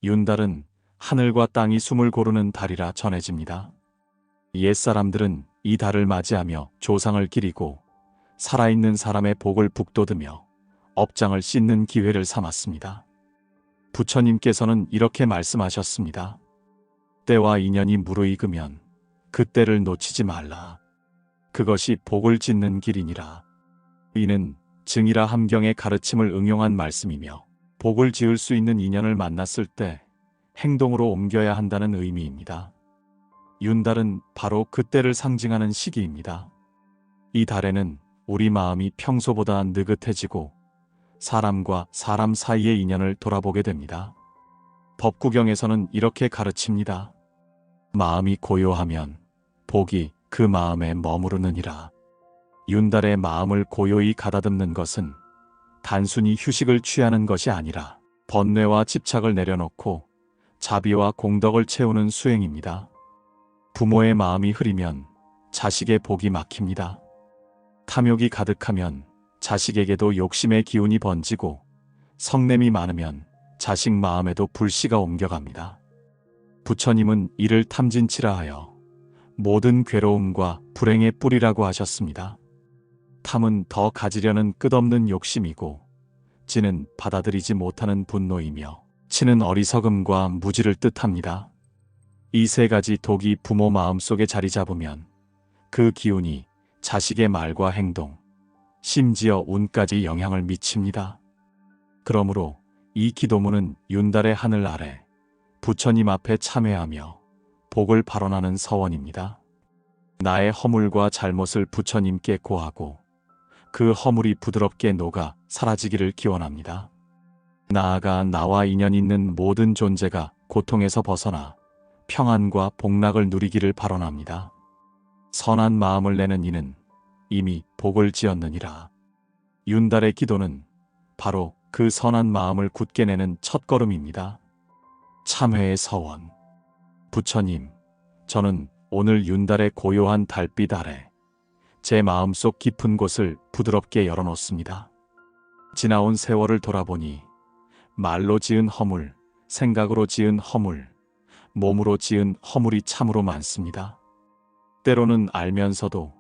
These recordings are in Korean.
윤달은 하늘과 땅이 숨을 고르는 달이라 전해집니다. 옛사람들은 이 달을 맞이하며 조상을 기리고 살아있는 사람의 복을 북돋으며 업장을 씻는 기회를 삼았습니다. 부처님께서는 이렇게 말씀하셨습니다. 때와 인연이 무르익으면 그 때를 놓치지 말라. 그것이 복을 짓는 길이니라. 이는 증이라 함경의 가르침을 응용한 말씀이며 복을 지을 수 있는 인연을 만났을 때 행동으로 옮겨야 한다는 의미입니다. 윤달은 바로 그 때를 상징하는 시기입니다. 이 달에는 우리 마음이 평소보다 느긋해지고 사람과 사람 사이의 인연을 돌아보게 됩니다. 법구경에서는 이렇게 가르칩니다. 마음이 고요하면 복이 그 마음에 머무르느니라. 윤달의 마음을 고요히 가다듬는 것은 단순히 휴식을 취하는 것이 아니라 번뇌와 집착을 내려놓고 자비와 공덕을 채우는 수행입니다. 부모의 마음이 흐리면 자식의 복이 막힙니다. 탐욕이 가득하면 자식에게도 욕심의 기운이 번지고 성냄이 많으면 자식 마음에도 불씨가 옮겨갑니다. 부처님은 이를 탐진치라 하여 모든 괴로움과 불행의 뿌리라고 하셨습니다. 탐은 더 가지려는 끝없는 욕심이고 진은 받아들이지 못하는 분노이며 치는 어리석음과 무지를 뜻합니다. 이 세 가지 독이 부모 마음속에 자리 잡으면 그 기운이 자식의 말과 행동, 심지어 운까지 영향을 미칩니다. 그러므로 이 기도문은 윤달의 하늘 아래 부처님 앞에 참회하며 복을 발언하는 서원입니다. 나의 허물과 잘못을 부처님께 고하고 그 허물이 부드럽게 녹아 사라지기를 기원합니다. 나아가 나와 인연 있는 모든 존재가 고통에서 벗어나 평안과 복락을 누리기를 발언합니다. 선한 마음을 내는 이는 이미 복을 지었느니라. 윤달의 기도는 바로 그 선한 마음을 굳게 내는 첫걸음입니다. 참회의 서원. 부처님, 저는 오늘 윤달의 고요한 달빛 아래 제 마음속 깊은 곳을 부드럽게 열어놓습니다. 지나온 세월을 돌아보니 말로 지은 허물, 생각으로 지은 허물, 몸으로 지은 허물이 참으로 많습니다. 때로는 알면서도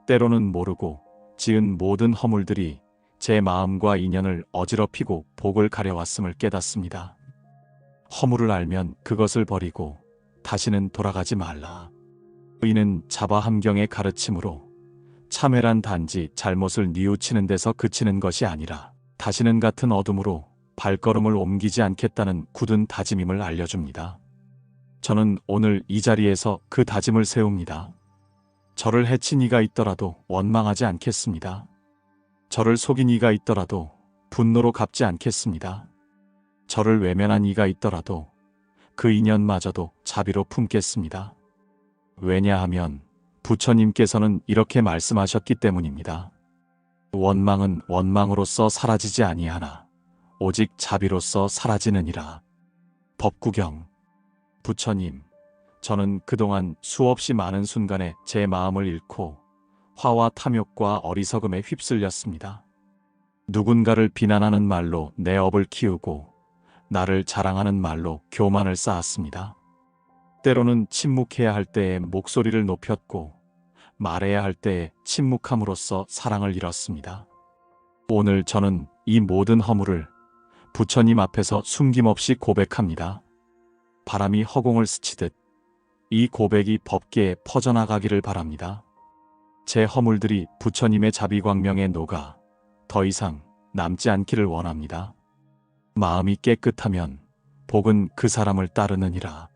때로는 모르고 지은 모든 허물들이 제 마음과 인연을 어지럽히고 복을 가려왔음을 깨닫습니다. 허물을 알면 그것을 버리고 다시는 돌아가지 말라. 이는 자바함경의 가르침으로 참회란 단지 잘못을 뉘우치는 데서 그치는 것이 아니라 다시는 같은 어둠으로 발걸음을 옮기지 않겠다는 굳은 다짐임을 알려줍니다. 저는 오늘 이 자리에서 그 다짐을 세웁니다. 저를 해친 이가 있더라도 원망하지 않겠습니다. 저를 속인 이가 있더라도 분노로 갚지 않겠습니다. 저를 외면한 이가 있더라도 그 인연마저도 자비로 품겠습니다. 왜냐하면 부처님께서는 이렇게 말씀하셨기 때문입니다. 원망은 원망으로서 사라지지 아니하나 오직 자비로서 사라지느니라. 법구경. 부처님, 저는 그동안 수없이 많은 순간에 제 마음을 잃고 화와 탐욕과 어리석음에 휩쓸렸습니다. 누군가를 비난하는 말로 내 업을 키우고 나를 자랑하는 말로 교만을 쌓았습니다. 때로는 침묵해야 할 때에 목소리를 높였고 말해야 할 때에 침묵함으로써 사랑을 잃었습니다. 오늘 저는 이 모든 허물을 부처님 앞에서 숨김없이 고백합니다. 바람이 허공을 스치듯 이 고백이 법계에 퍼져나가기를 바랍니다. 제 허물들이 부처님의 자비광명에 녹아 더 이상 남지 않기를 원합니다. 마음이 깨끗하면 복은 그 사람을 따르느니라.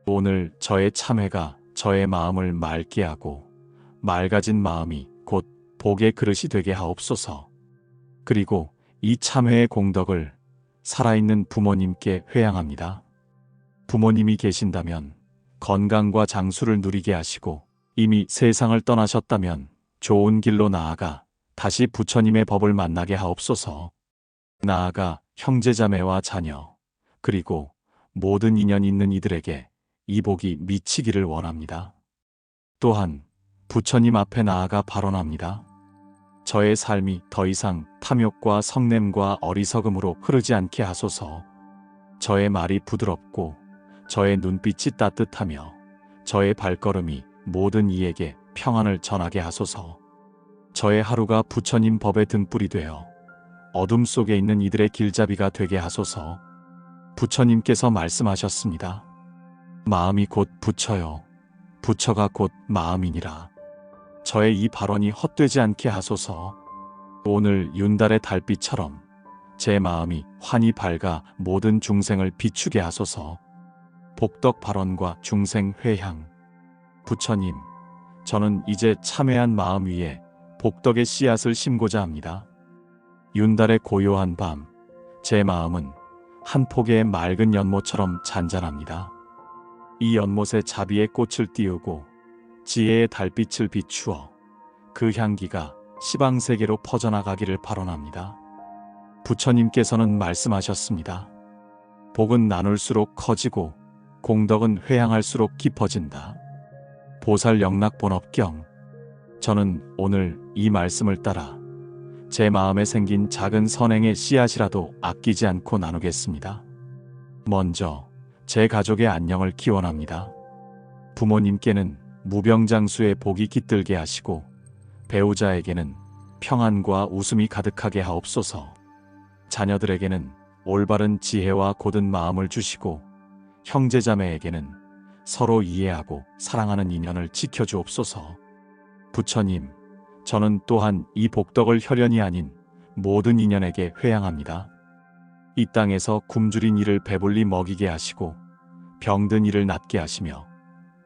오늘 저의 참회가 저의 마음을 맑게 하고 맑아진 마음이 곧 복의 그릇이 되게 하옵소서. 그리고 이 참회의 공덕을 살아있는 부모님께 회양합니다. 부모님이 계신다면 건강과 장수를 누리게 하시고 이미 세상을 떠나셨다면 좋은 길로 나아가 다시 부처님의 법을 만나게 하옵소서. 나아가 형제자매와 자녀 그리고 모든 인연 있는 이들에게 이 복이 미치기를 원합니다. 또한 부처님 앞에 나아가 발언합니다. 저의 삶이 더 이상 탐욕과 성냄과 어리석음으로 흐르지 않게 하소서. 저의 말이 부드럽고 저의 눈빛이 따뜻하며 저의 발걸음이 모든 이에게 평안을 전하게 하소서. 저의 하루가 부처님 법의 등불이 되어 어둠 속에 있는 이들의 길잡이가 되게 하소서. 부처님께서 말씀하셨습니다. 마음이 곧 부처요, 부처가 곧 마음이니라. 저의 이 발언이 헛되지 않게 하소서. 오늘 윤달의 달빛처럼 제 마음이 환히 밝아 모든 중생을 비추게 하소서. 복덕 발언과 중생 회향. 부처님, 저는 이제 참회한 마음 위에 복덕의 씨앗을 심고자 합니다. 윤달의 고요한 밤, 제 마음은 한 폭의 맑은 연못처럼 잔잔합니다. 이 연못에 자비의 꽃을 띄우고 지혜의 달빛을 비추어 그 향기가 시방세계로 퍼져나가기를 발언합니다. 부처님께서는 말씀하셨습니다. 복은 나눌수록 커지고 공덕은 회향할수록 깊어진다. 보살영락본업경. 저는 오늘 이 말씀을 따라 제 마음에 생긴 작은 선행의 씨앗이라도 아끼지 않고 나누겠습니다. 먼저 제 가족의 안녕을 기원합니다. 부모님께는 무병장수의 복이 깃들게 하시고 배우자에게는 평안과 웃음이 가득하게 하옵소서. 자녀들에게는 올바른 지혜와 곧은 마음을 주시고 형제자매에게는 서로 이해하고 사랑하는 인연을 지켜주옵소서. 부처님, 저는 또한 이 복덕을 혈연이 아닌 모든 인연에게 회향합니다. 이 땅에서 굶주린 이를 배불리 먹이게 하시고 병든 이를 낫게 하시며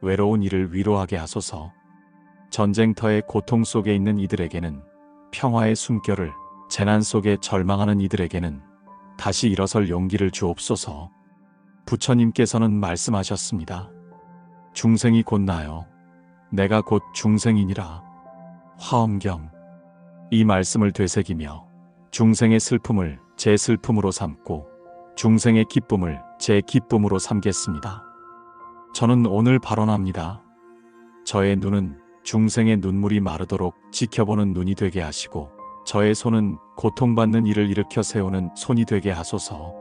외로운 이를 위로하게 하소서. 전쟁터의 고통 속에 있는 이들에게는 평화의 숨결을, 재난 속에 절망하는 이들에게는 다시 일어설 용기를 주옵소서. 부처님께서는 말씀하셨습니다. 중생이 곧 나요, 내가 곧 중생이니라. 화엄경. 이 말씀을 되새기며 중생의 슬픔을 제 슬픔으로 삼고 중생의 기쁨을 제 기쁨으로 삼겠습니다. 저는 오늘 발언합니다. 저의 눈은 중생의 눈물이 마르도록 지켜보는 눈이 되게 하시고 저의 손은 고통받는 이를 일으켜 세우는 손이 되게 하소서.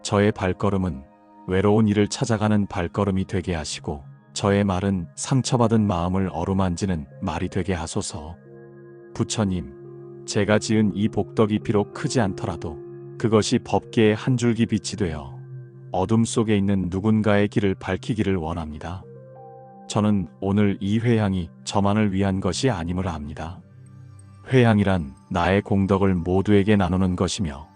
저의 발걸음은 외로운 이를 찾아가는 발걸음이 되게 하시고 저의 말은 상처받은 마음을 어루만지는 말이 되게 하소서. 부처님, 제가 지은 이 복덕이 비록 크지 않더라도 그것이 법계의 한 줄기 빛이 되어 어둠 속에 있는 누군가의 길을 밝히기를 원합니다. 저는 오늘 이 회향이 저만을 위한 것이 아님을 압니다. 회향이란 나의 공덕을 모두에게 나누는 것이며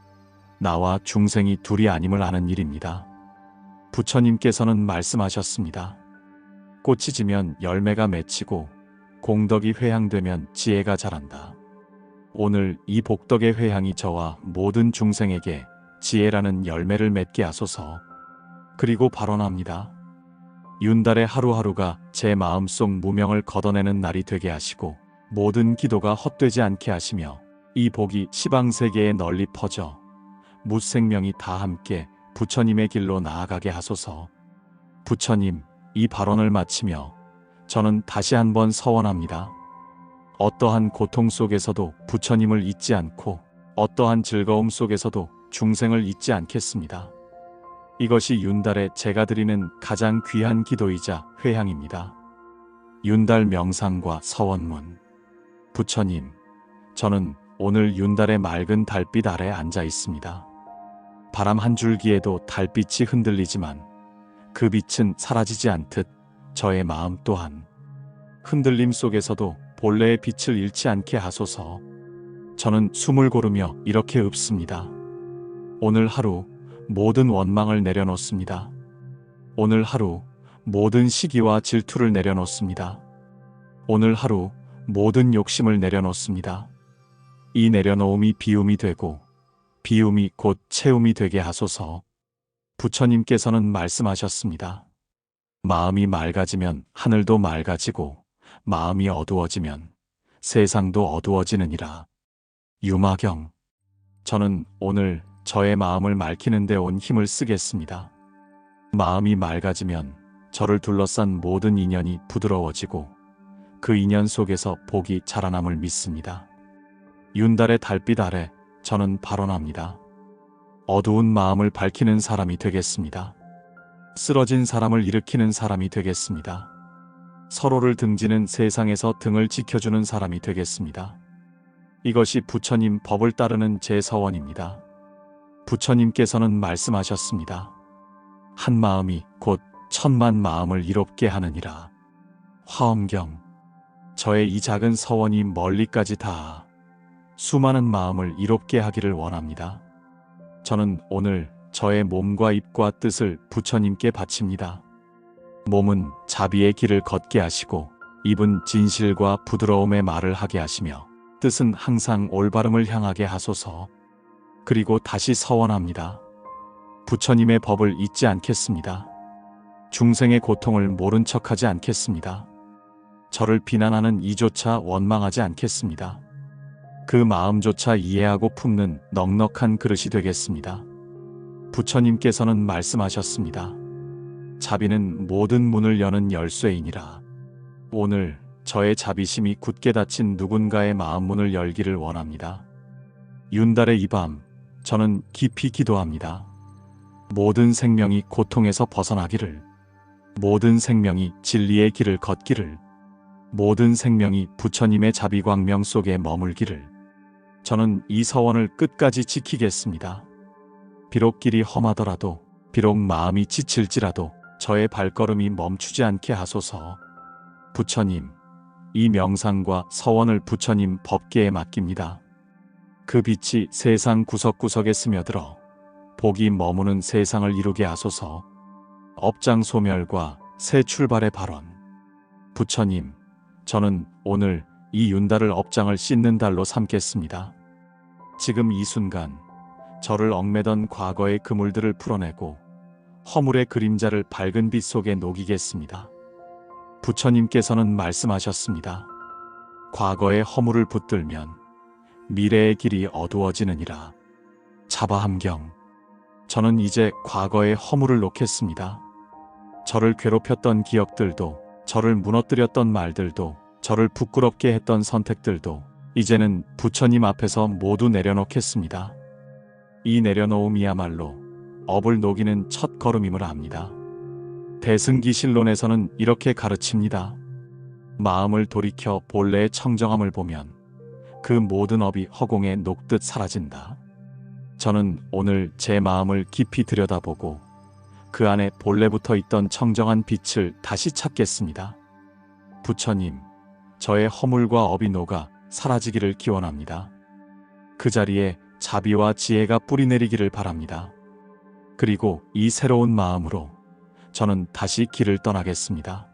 나와 중생이 둘이 아님을 아는 일입니다. 부처님께서는 말씀하셨습니다. 꽃이 지면 열매가 맺히고 공덕이 회향되면 지혜가 자란다. 오늘 이 복덕의 회향이 저와 모든 중생에게 지혜라는 열매를 맺게 하소서. 그리고 발언합니다. 윤달의 하루하루가 제 마음속 무명을 걷어내는 날이 되게 하시고 모든 기도가 헛되지 않게 하시며 이 복이 시방세계에 널리 퍼져 무생명이 다 함께 부처님의 길로 나아가게 하소서. 부처님, 이 발언을 마치며 저는 다시 한번 서원합니다. 어떠한 고통 속에서도 부처님을 잊지 않고 어떠한 즐거움 속에서도 중생을 잊지 않겠습니다. 이것이 윤달에 제가 드리는 가장 귀한 기도이자 회향입니다. 윤달 명상과 서원문. 부처님, 저는 오늘 윤달의 맑은 달빛 아래 앉아 있습니다. 바람 한 줄기에도 달빛이 흔들리지만 그 빛은 사라지지 않듯 저의 마음 또한 흔들림 속에서도 본래의 빛을 잃지 않게 하소서. 저는 숨을 고르며 이렇게 읊습니다. 오늘 하루 모든 원망을 내려놓습니다. 오늘 하루 모든 시기와 질투를 내려놓습니다. 오늘 하루 모든 욕심을 내려놓습니다. 이 내려놓음이 비움이 되고 비움이 곧 채움이 되게 하소서. 부처님께서는 말씀하셨습니다. 마음이 맑아지면 하늘도 맑아지고 마음이 어두워지면 세상도 어두워지느니라. 유마경. 저는 오늘 저의 마음을 맑히는 데 온 힘을 쓰겠습니다. 마음이 맑아지면 저를 둘러싼 모든 인연이 부드러워지고 그 인연 속에서 복이 자라남을 믿습니다. 윤달의 달빛 아래 저는 발언합니다. 어두운 마음을 밝히는 사람이 되겠습니다. 쓰러진 사람을 일으키는 사람이 되겠습니다. 서로를 등지는 세상에서 등을 지켜주는 사람이 되겠습니다. 이것이 부처님 법을 따르는 제 서원입니다. 부처님께서는 말씀하셨습니다. 한 마음이 곧 천만 마음을 이롭게 하느니라. 화엄경. 저의 이 작은 서원이 멀리까지 닿아 수많은 마음을 이롭게 하기를 원합니다. 저는 오늘 저의 몸과 입과 뜻을 부처님께 바칩니다. 몸은 자비의 길을 걷게 하시고, 입은 진실과 부드러움의 말을 하게 하시며, 뜻은 항상 올바름을 향하게 하소서. 그리고 다시 서원합니다. 부처님의 법을 잊지 않겠습니다. 중생의 고통을 모른 척하지 않겠습니다. 저를 비난하는 이조차 원망하지 않겠습니다. 그 마음조차 이해하고 품는 넉넉한 그릇이 되겠습니다. 부처님께서는 말씀하셨습니다. 자비는 모든 문을 여는 열쇠이니라. 오늘 저의 자비심이 굳게 닫힌 누군가의 마음 문을 열기를 원합니다. 윤달의 이 밤, 저는 깊이 기도합니다. 모든 생명이 고통에서 벗어나기를, 모든 생명이 진리의 길을 걷기를, 모든 생명이 부처님의 자비광명 속에 머물기를, 저는 이 서원을 끝까지 지키겠습니다. 비록 길이 험하더라도, 비록 마음이 지칠지라도 저의 발걸음이 멈추지 않게 하소서. 부처님, 이 명상과 서원을 부처님 법계에 맡깁니다. 그 빛이 세상 구석구석에 스며들어 복이 머무는 세상을 이루게 하소서. 업장 소멸과 새 출발의 발원. 부처님, 저는 오늘 이 윤달을 업장을 씻는 달로 삼겠습니다. 지금 이 순간 저를 얽매던 과거의 그물들을 풀어내고 허물의 그림자를 밝은 빛 속에 녹이겠습니다. 부처님께서는 말씀하셨습니다. 과거의 허물을 붙들면 미래의 길이 어두워지느니라. 자바함경. 저는 이제 과거의 허물을 놓겠습니다. 저를 괴롭혔던 기억들도, 저를 무너뜨렸던 말들도, 저를 부끄럽게 했던 선택들도 이제는 부처님 앞에서 모두 내려놓겠습니다. 이 내려놓음이야말로 업을 녹이는 첫 걸음임을 압니다. 대승기실론에서는 이렇게 가르칩니다. 마음을 돌이켜 본래의 청정함을 보면 그 모든 업이 허공에 녹듯 사라진다. 저는 오늘 제 마음을 깊이 들여다보고 그 안에 본래부터 있던 청정한 빛을 다시 찾겠습니다. 부처님, 저의 허물과 업이 녹아 사라지기를 기원합니다. 그 자리에 자비와 지혜가 뿌리내리기를 바랍니다. 그리고 이 새로운 마음으로 저는 다시 길을 떠나겠습니다.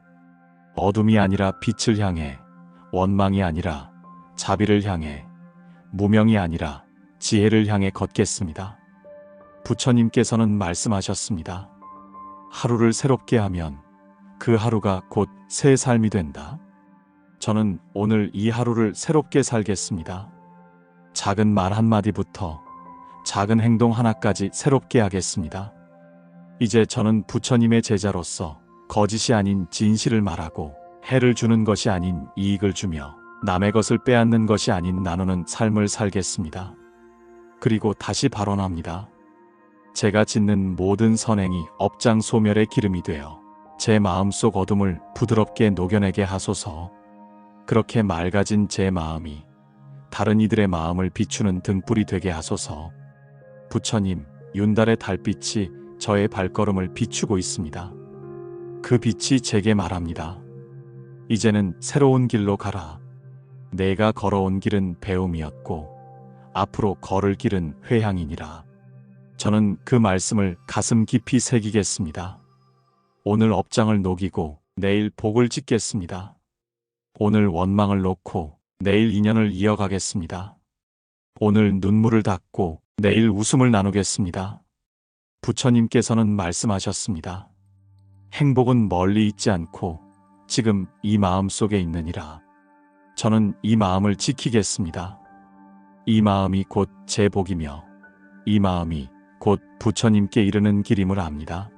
어둠이 아니라 빛을 향해, 원망이 아니라 자비를 향해, 무명이 아니라 지혜를 향해 걷겠습니다. 부처님께서는 말씀하셨습니다. 하루를 새롭게 하면 그 하루가 곧 새 삶이 된다. 저는 오늘 이 하루를 새롭게 살겠습니다. 작은 말 한마디부터 작은 행동 하나까지 새롭게 하겠습니다. 이제 저는 부처님의 제자로서 거짓이 아닌 진실을 말하고, 해를 주는 것이 아닌 이익을 주며, 남의 것을 빼앗는 것이 아닌 나누는 삶을 살겠습니다. 그리고 다시 발언합니다. 제가 짓는 모든 선행이 업장 소멸의 기름이 되어 제 마음속 어둠을 부드럽게 녹여내게 하소서. 그렇게 맑아진 제 마음이 다른 이들의 마음을 비추는 등불이 되게 하소서. 부처님, 윤달의 달빛이 저의 발걸음을 비추고 있습니다. 그 빛이 제게 말합니다. 이제는 새로운 길로 가라. 내가 걸어온 길은 배움이었고 앞으로 걸을 길은 회향이니라. 저는 그 말씀을 가슴 깊이 새기겠습니다. 오늘 업장을 녹이고 내일 복을 짓겠습니다. 오늘 원망을 놓고 내일 인연을 이어가겠습니다. 오늘 눈물을 닦고 내일 웃음을 나누겠습니다. 부처님께서는 말씀하셨습니다. 행복은 멀리 있지 않고 지금 이 마음 속에 있느니라. 저는 이 마음을 지키겠습니다. 이 마음이 곧 제 복이며 이 마음이 곧 부처님께 이르는 길임을 압니다.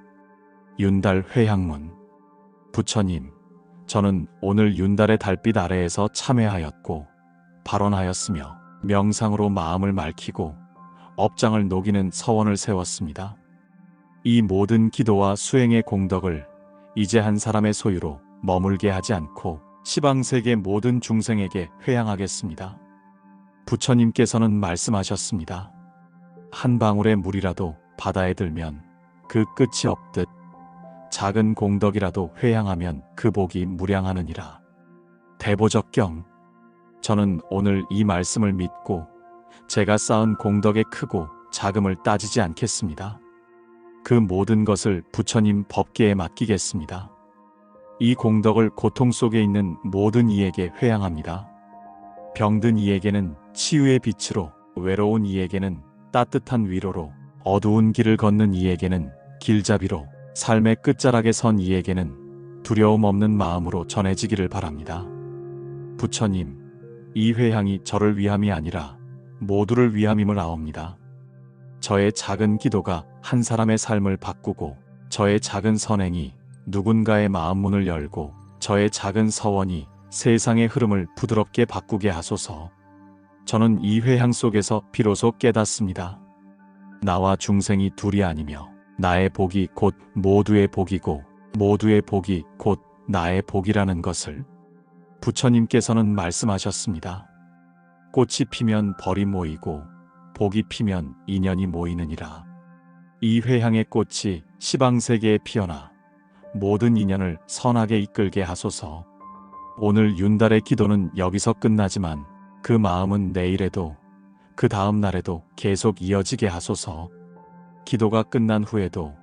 윤달 회향문. 부처님, 저는 오늘 윤달의 달빛 아래에서 참회하였고 발언하였으며 명상으로 마음을 맑히고 업장을 녹이는 서원을 세웠습니다. 이 모든 기도와 수행의 공덕을 이제 한 사람의 소유로 머물게 하지 않고 시방세계 모든 중생에게 회양하겠습니다. 부처님께서는 말씀하셨습니다. 한 방울의 물이라도 바다에 들면 그 끝이 없듯 작은 공덕이라도 회양하면 그 복이 무량하느니라. 대보적경. 저는 오늘 이 말씀을 믿고 제가 쌓은 공덕의 크고 작음을 따지지 않겠습니다. 그 모든 것을 부처님 법계에 맡기겠습니다. 이 공덕을 고통 속에 있는 모든 이에게 회양합니다. 병든 이에게는 치유의 빛으로, 외로운 이에게는 따뜻한 위로로, 어두운 길을 걷는 이에게는 길잡이로, 삶의 끝자락에 선 이에게는 두려움 없는 마음으로 전해지기를 바랍니다. 부처님, 이 회향이 저를 위함이 아니라 모두를 위함임을 아옵니다. 저의 작은 기도가 한 사람의 삶을 바꾸고, 저의 작은 선행이 누군가의 마음 문을 열고, 저의 작은 서원이 세상의 흐름을 부드럽게 바꾸게 하소서. 저는 이 회향 속에서 비로소 깨닫습니다. 나와 중생이 둘이 아니며 나의 복이 곧 모두의 복이고 모두의 복이 곧 나의 복이라는 것을 부처님께서는 말씀하셨습니다. 꽃이 피면 벌이 모이고 복이 피면 인연이 모이느니라. 이 회향의 꽃이 시방세계에 피어나 모든 인연을 선하게 이끌게 하소서. 오늘 윤달의 기도는 여기서 끝나지만 그 마음은 내일에도 그 다음 날에도 계속 이어지게 하소서. 기도가 끝난 후에도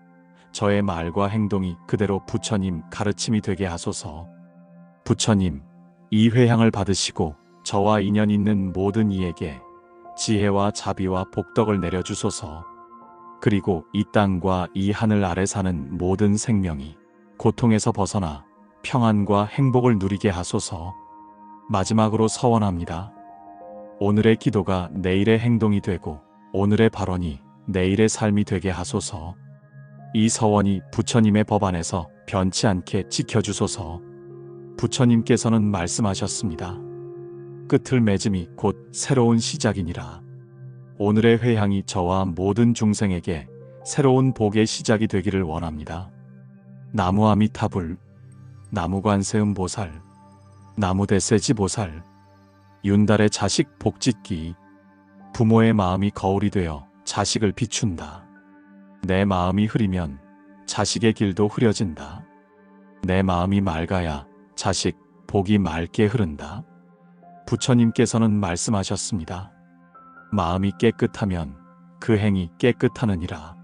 저의 말과 행동이 그대로 부처님 가르침이 되게 하소서. 부처님, 이 회향을 받으시고 저와 인연 있는 모든 이에게 지혜와 자비와 복덕을 내려주소서. 그리고 이 땅과 이 하늘 아래 사는 모든 생명이 고통에서 벗어나 평안과 행복을 누리게 하소서. 마지막으로 서원합니다. 오늘의 기도가 내일의 행동이 되고 오늘의 발언이 내일의 삶이 되게 하소서. 이 서원이 부처님의 법 안에서 변치 않게 지켜주소서. 부처님께서는 말씀하셨습니다. 끝을 맺음이 곧 새로운 시작이니라. 오늘의 회향이 저와 모든 중생에게 새로운 복의 시작이 되기를 원합니다. 나무 아미타불, 나무 관세음 보살, 나무 대세지 보살, 윤달의 자식 복짓기. 부모의 마음이 거울이 되어 자식을 비춘다. 내 마음이 흐리면 자식의 길도 흐려진다. 내 마음이 맑아야 자식 복이 맑게 흐른다. 부처님께서는 말씀하셨습니다. 마음이 깨끗하면 그 행이 깨끗하느니라.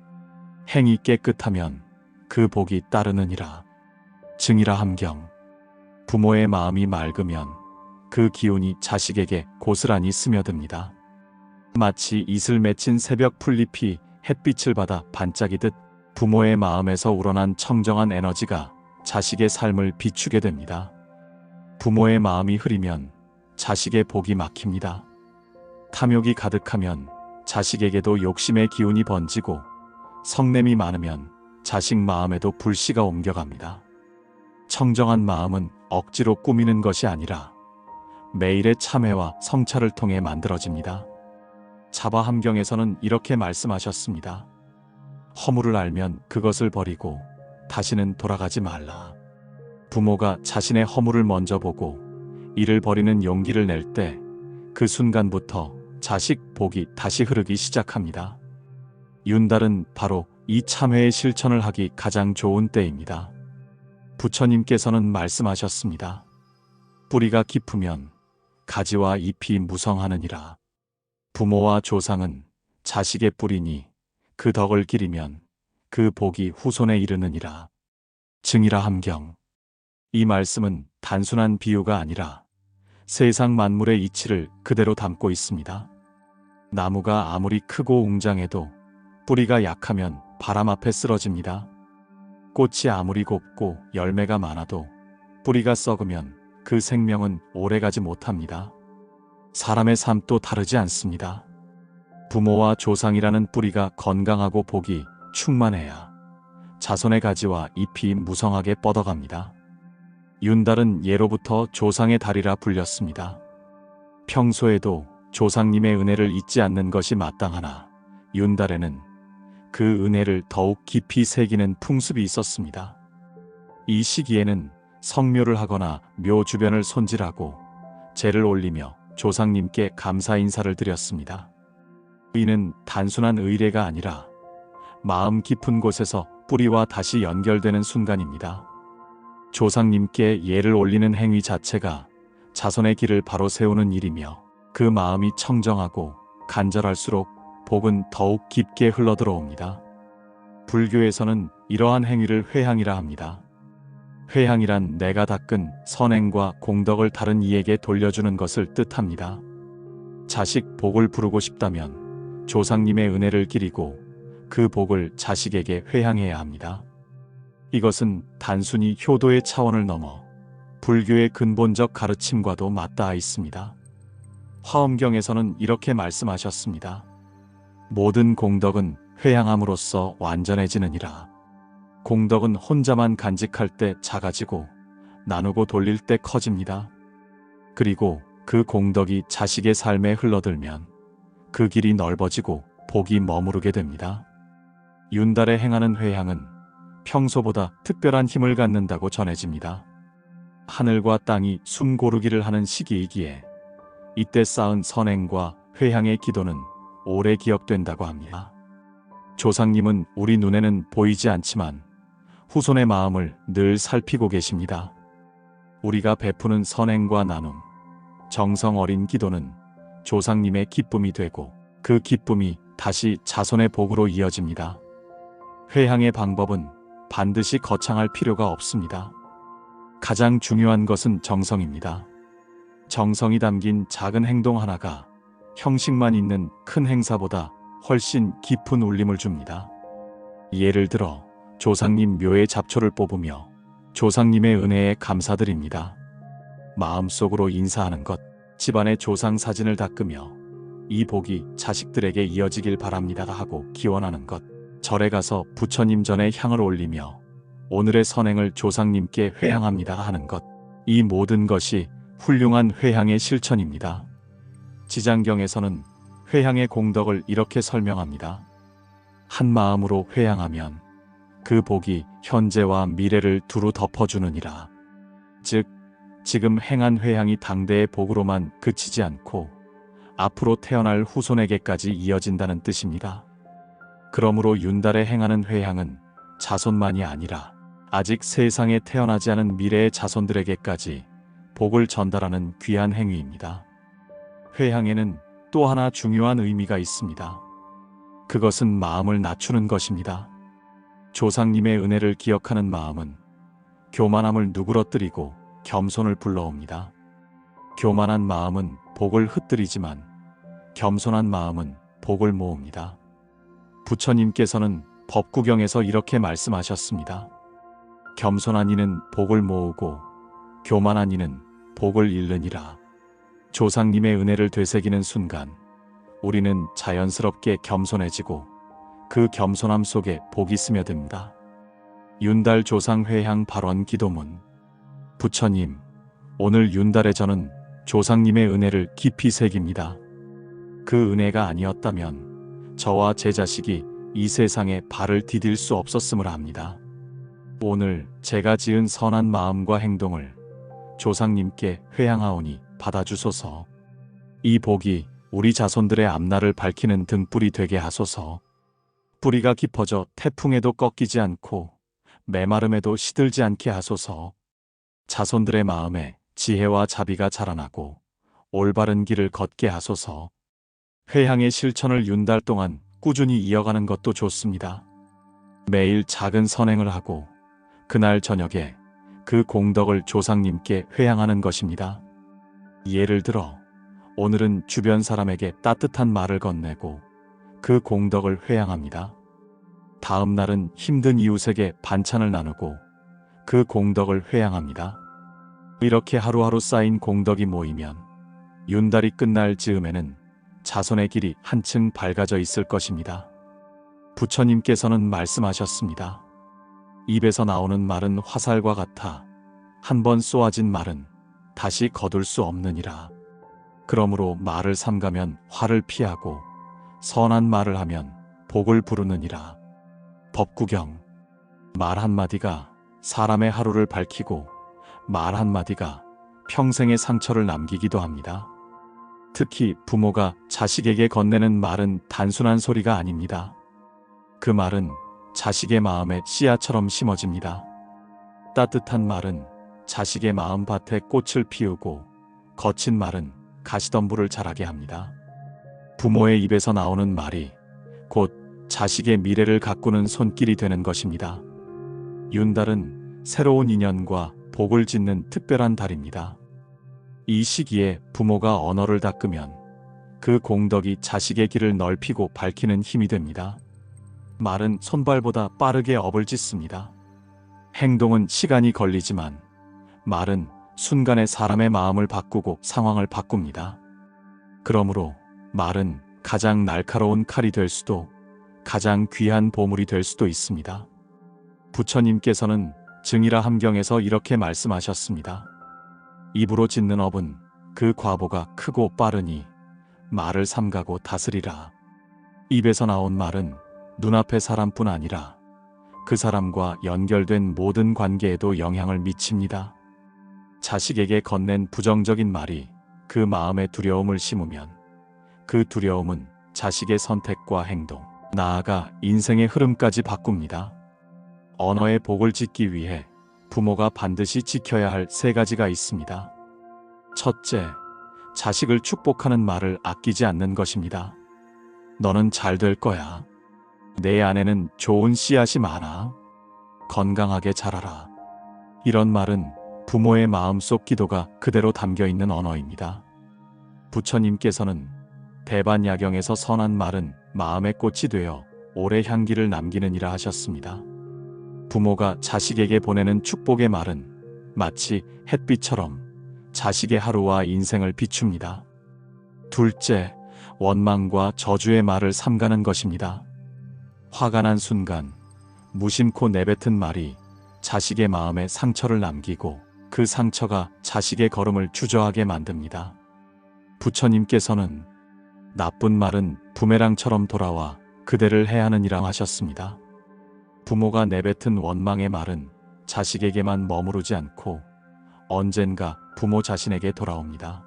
행이 깨끗하면 그 복이 따르느니라. 증이라 함경. 부모의 마음이 맑으면 그 기운이 자식에게 고스란히 스며듭니다. 마치 이슬 맺힌 새벽 풀잎이 햇빛을 받아 반짝이듯 부모의 마음에서 우러난 청정한 에너지가 자식의 삶을 비추게 됩니다. 부모의 마음이 흐리면 자식의 복이 막힙니다. 탐욕이 가득하면 자식에게도 욕심의 기운이 번지고 성냄이 많으면 자식 마음에도 불씨가 옮겨갑니다. 청정한 마음은 억지로 꾸미는 것이 아니라 매일의 참회와 성찰을 통해 만들어집니다. 자바함경에서는 이렇게 말씀하셨습니다. 허물을 알면 그것을 버리고 다시는 돌아가지 말라. 부모가 자신의 허물을 먼저 보고 이를 버리는 용기를 낼 때 그 순간부터 자식 복이 다시 흐르기 시작합니다. 윤달은 바로 이 참회의 실천을 하기 가장 좋은 때입니다. 부처님께서는 말씀하셨습니다. 뿌리가 깊으면 가지와 잎이 무성하느니라. 부모와 조상은 자식의 뿌리니 그 덕을 기리면 그 복이 후손에 이르느니라. 증이라 함경. 이 말씀은 단순한 비유가 아니라 세상 만물의 이치를 그대로 담고 있습니다. 나무가 아무리 크고 웅장해도 뿌리가 약하면 바람 앞에 쓰러집니다. 꽃이 아무리 곱고 열매가 많아도 뿌리가 썩으면 그 생명은 오래가지 못합니다. 사람의 삶도 다르지 않습니다. 부모와 조상이라는 뿌리가 건강하고 복이 충만해야 자손의 가지와 잎이 무성하게 뻗어갑니다. 윤달은 예로부터 조상의 달이라 불렸습니다. 평소에도 조상님의 은혜를 잊지 않는 것이 마땅하나 윤달에는 그 은혜를 더욱 깊이 새기는 풍습이 있었습니다. 이 시기에는 성묘를 하거나 묘 주변을 손질하고 제를 올리며 조상님께 감사 인사를 드렸습니다. 이는 단순한 의례가 아니라 마음 깊은 곳에서 뿌리와 다시 연결되는 순간입니다. 조상님께 예를 올리는 행위 자체가 자손의 길을 바로 세우는 일이며 그 마음이 청정하고 간절할수록 복은 더욱 깊게 흘러들어옵니다. 불교에서는 이러한 행위를 회향이라 합니다. 회향이란 내가 닦은 선행과 공덕을 다른 이에게 돌려주는 것을 뜻합니다. 자식 복을 부르고 싶다면 조상님의 은혜를 기리고 그 복을 자식에게 회향해야 합니다. 이것은 단순히 효도의 차원을 넘어 불교의 근본적 가르침과도 맞닿아 있습니다. 화엄경에서는 이렇게 말씀하셨습니다. 모든 공덕은 회향함으로써 완전해지느니라. 공덕은 혼자만 간직할 때 작아지고 나누고 돌릴 때 커집니다. 그리고 그 공덕이 자식의 삶에 흘러들면 그 길이 넓어지고 복이 머무르게 됩니다. 윤달에 행하는 회향은 평소보다 특별한 힘을 갖는다고 전해집니다. 하늘과 땅이 숨 고르기를 하는 시기이기에 이때 쌓은 선행과 회향의 기도는 오래 기억된다고 합니다. 조상님은 우리 눈에는 보이지 않지만 후손의 마음을 늘 살피고 계십니다. 우리가 베푸는 선행과 나눔, 정성 어린 기도는 조상님의 기쁨이 되고 그 기쁨이 다시 자손의 복으로 이어집니다. 회향의 방법은 반드시 거창할 필요가 없습니다. 가장 중요한 것은 정성입니다. 정성이 담긴 작은 행동 하나가 형식만 있는 큰 행사보다 훨씬 깊은 울림을 줍니다. 예를 들어 조상님 묘의 잡초를 뽑으며 조상님의 은혜에 감사드립니다. 마음속으로 인사하는 것, 집안의 조상 사진을 닦으며 이 복이 자식들에게 이어지길 바랍니다 하고 기원하는 것, 절에 가서 부처님 전에 향을 올리며 오늘의 선행을 조상님께 회향합니다 하는 것, 이 모든 것이 훌륭한 회향의 실천입니다. 지장경에서는 회향의 공덕을 이렇게 설명합니다. 한 마음으로 회향하면 그 복이 현재와 미래를 두루 덮어주느니라. 즉, 지금 행한 회향이 당대의 복으로만 그치지 않고 앞으로 태어날 후손에게까지 이어진다는 뜻입니다. 그러므로 윤달에 행하는 회향은 자손만이 아니라 아직 세상에 태어나지 않은 미래의 자손들에게까지 복을 전달하는 귀한 행위입니다. 회향에는 또 하나 중요한 의미가 있습니다. 그것은 마음을 낮추는 것입니다. 조상님의 은혜를 기억하는 마음은 교만함을 누그러뜨리고 겸손을 불러옵니다. 교만한 마음은 복을 흩뜨리지만 겸손한 마음은 복을 모읍니다. 부처님께서는 법구경에서 이렇게 말씀하셨습니다. 겸손한 이는 복을 모으고 교만한 이는 복을 잃느니라. 조상님의 은혜를 되새기는 순간 우리는 자연스럽게 겸손해지고 그 겸손함 속에 복이 스며듭니다. 윤달 조상 회향 발원 기도문. 부처님, 오늘 윤달에 저는 조상님의 은혜를 깊이 새깁니다. 그 은혜가 아니었다면 저와 제 자식이 이 세상에 발을 디딜 수 없었음을 압니다. 오늘 제가 지은 선한 마음과 행동을 조상님께 회향하오니 받아주소서. 이 복이 우리 자손들의 앞날을 밝히는 등불이 되게 하소서. 뿌리가 깊어져 태풍에도 꺾이지 않고 메마름에도 시들지 않게 하소서. 자손들의 마음에 지혜와 자비가 자라나고 올바른 길을 걷게 하소서. 회향의 실천을 윤달 동안 꾸준히 이어가는 것도 좋습니다. 매일 작은 선행을 하고 그날 저녁에 그 공덕을 조상님께 회향하는 것입니다. 예를 들어 오늘은 주변 사람에게 따뜻한 말을 건네고 그 공덕을 회향합니다. 다음 날은 힘든 이웃에게 반찬을 나누고 그 공덕을 회향합니다. 이렇게 하루하루 쌓인 공덕이 모이면 윤달이 끝날 즈음에는 자손의 길이 한층 밝아져 있을 것입니다. 부처님께서는 말씀하셨습니다. 입에서 나오는 말은 화살과 같아 한 번 쏘아진 말은 다시 거둘 수 없느니라. 그러므로 말을 삼가면 화를 피하고 선한 말을 하면 복을 부르느니라. 법구경. 말 한마디가 사람의 하루를 밝히고 말 한마디가 평생의 상처를 남기기도 합니다. 특히 부모가 자식에게 건네는 말은 단순한 소리가 아닙니다. 그 말은 자식의 마음에 씨앗처럼 심어집니다. 따뜻한 말은 자식의 마음밭에 꽃을 피우고 거친 말은 가시덤불을 자라게 합니다. 부모의 입에서 나오는 말이 곧 자식의 미래를 가꾸는 손길이 되는 것입니다. 윤달은 새로운 인연과 복을 짓는 특별한 달입니다. 이 시기에 부모가 언어를 닦으면 그 공덕이 자식의 길을 넓히고 밝히는 힘이 됩니다. 말은 손발보다 빠르게 업을 짓습니다. 행동은 시간이 걸리지만 말은 순간에 사람의 마음을 바꾸고 상황을 바꿉니다. 그러므로 말은 가장 날카로운 칼이 될 수도 가장 귀한 보물이 될 수도 있습니다. 부처님께서는 증이라 함경에서 이렇게 말씀하셨습니다. 입으로 짓는 업은 그 과보가 크고 빠르니 말을 삼가고 다스리라. 입에서 나온 말은 눈앞의 사람뿐 아니라 그 사람과 연결된 모든 관계에도 영향을 미칩니다. 자식에게 건넨 부정적인 말이 그 마음에 두려움을 심으면 그 두려움은 자식의 선택과 행동, 나아가 인생의 흐름까지 바꿉니다. 언어의 복을 짓기 위해 부모가 반드시 지켜야 할 3가지가 있습니다. 첫째, 자식을 축복하는 말을 아끼지 않는 것입니다. 너는 잘 될 거야. 내 안에는 좋은 씨앗이 많아. 건강하게 자라라. 이런 말은 부모의 마음속 기도가 그대로 담겨 있는 언어입니다. 부처님께서는 대반야경에서 선한 말은 마음의 꽃이 되어 오래 향기를 남기느니라 하셨습니다. 부모가 자식에게 보내는 축복의 말은 마치 햇빛처럼 자식의 하루와 인생을 비춥니다. 둘째, 원망과 저주의 말을 삼가는 것입니다. 화가 난 순간 무심코 내뱉은 말이 자식의 마음에 상처를 남기고 그 상처가 자식의 걸음을 주저하게 만듭니다. 부처님께서는 나쁜 말은 부메랑처럼 돌아와 그대를 해하느니라 하셨습니다. 부모가 내뱉은 원망의 말은 자식에게만 머무르지 않고 언젠가 부모 자신에게 돌아옵니다.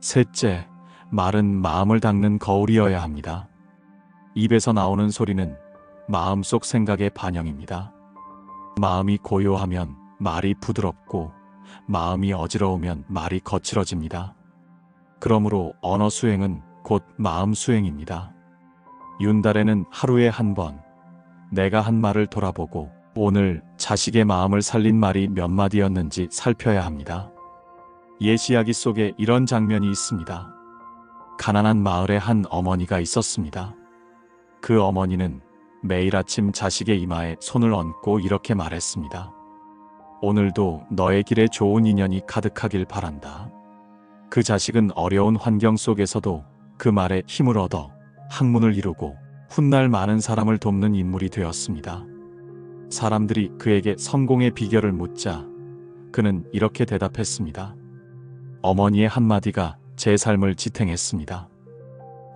셋째, 말은 마음을 닦는 거울이어야 합니다. 입에서 나오는 소리는 마음속 생각의 반영입니다. 마음이 고요하면 말이 부드럽고 마음이 어지러우면 말이 거칠어집니다. 그러므로 언어 수행은 곧 마음 수행입니다. 윤달에는 하루에 한 번 내가 한 말을 돌아보고 오늘 자식의 마음을 살린 말이 몇 마디였는지 살펴야 합니다. 예시이야기 속에 이런 장면이 있습니다. 가난한 마을에 한 어머니가 있었습니다. 그 어머니는 매일 아침 자식의 이마에 손을 얹고 이렇게 말했습니다. 오늘도 너의 길에 좋은 인연이 가득하길 바란다. 그 자식은 어려운 환경 속에서도 그 말에 힘을 얻어 학문을 이루고 훗날 많은 사람을 돕는 인물이 되었습니다. 사람들이 그에게 성공의 비결을 묻자 그는 이렇게 대답했습니다. 어머니의 한마디가 제 삶을 지탱했습니다.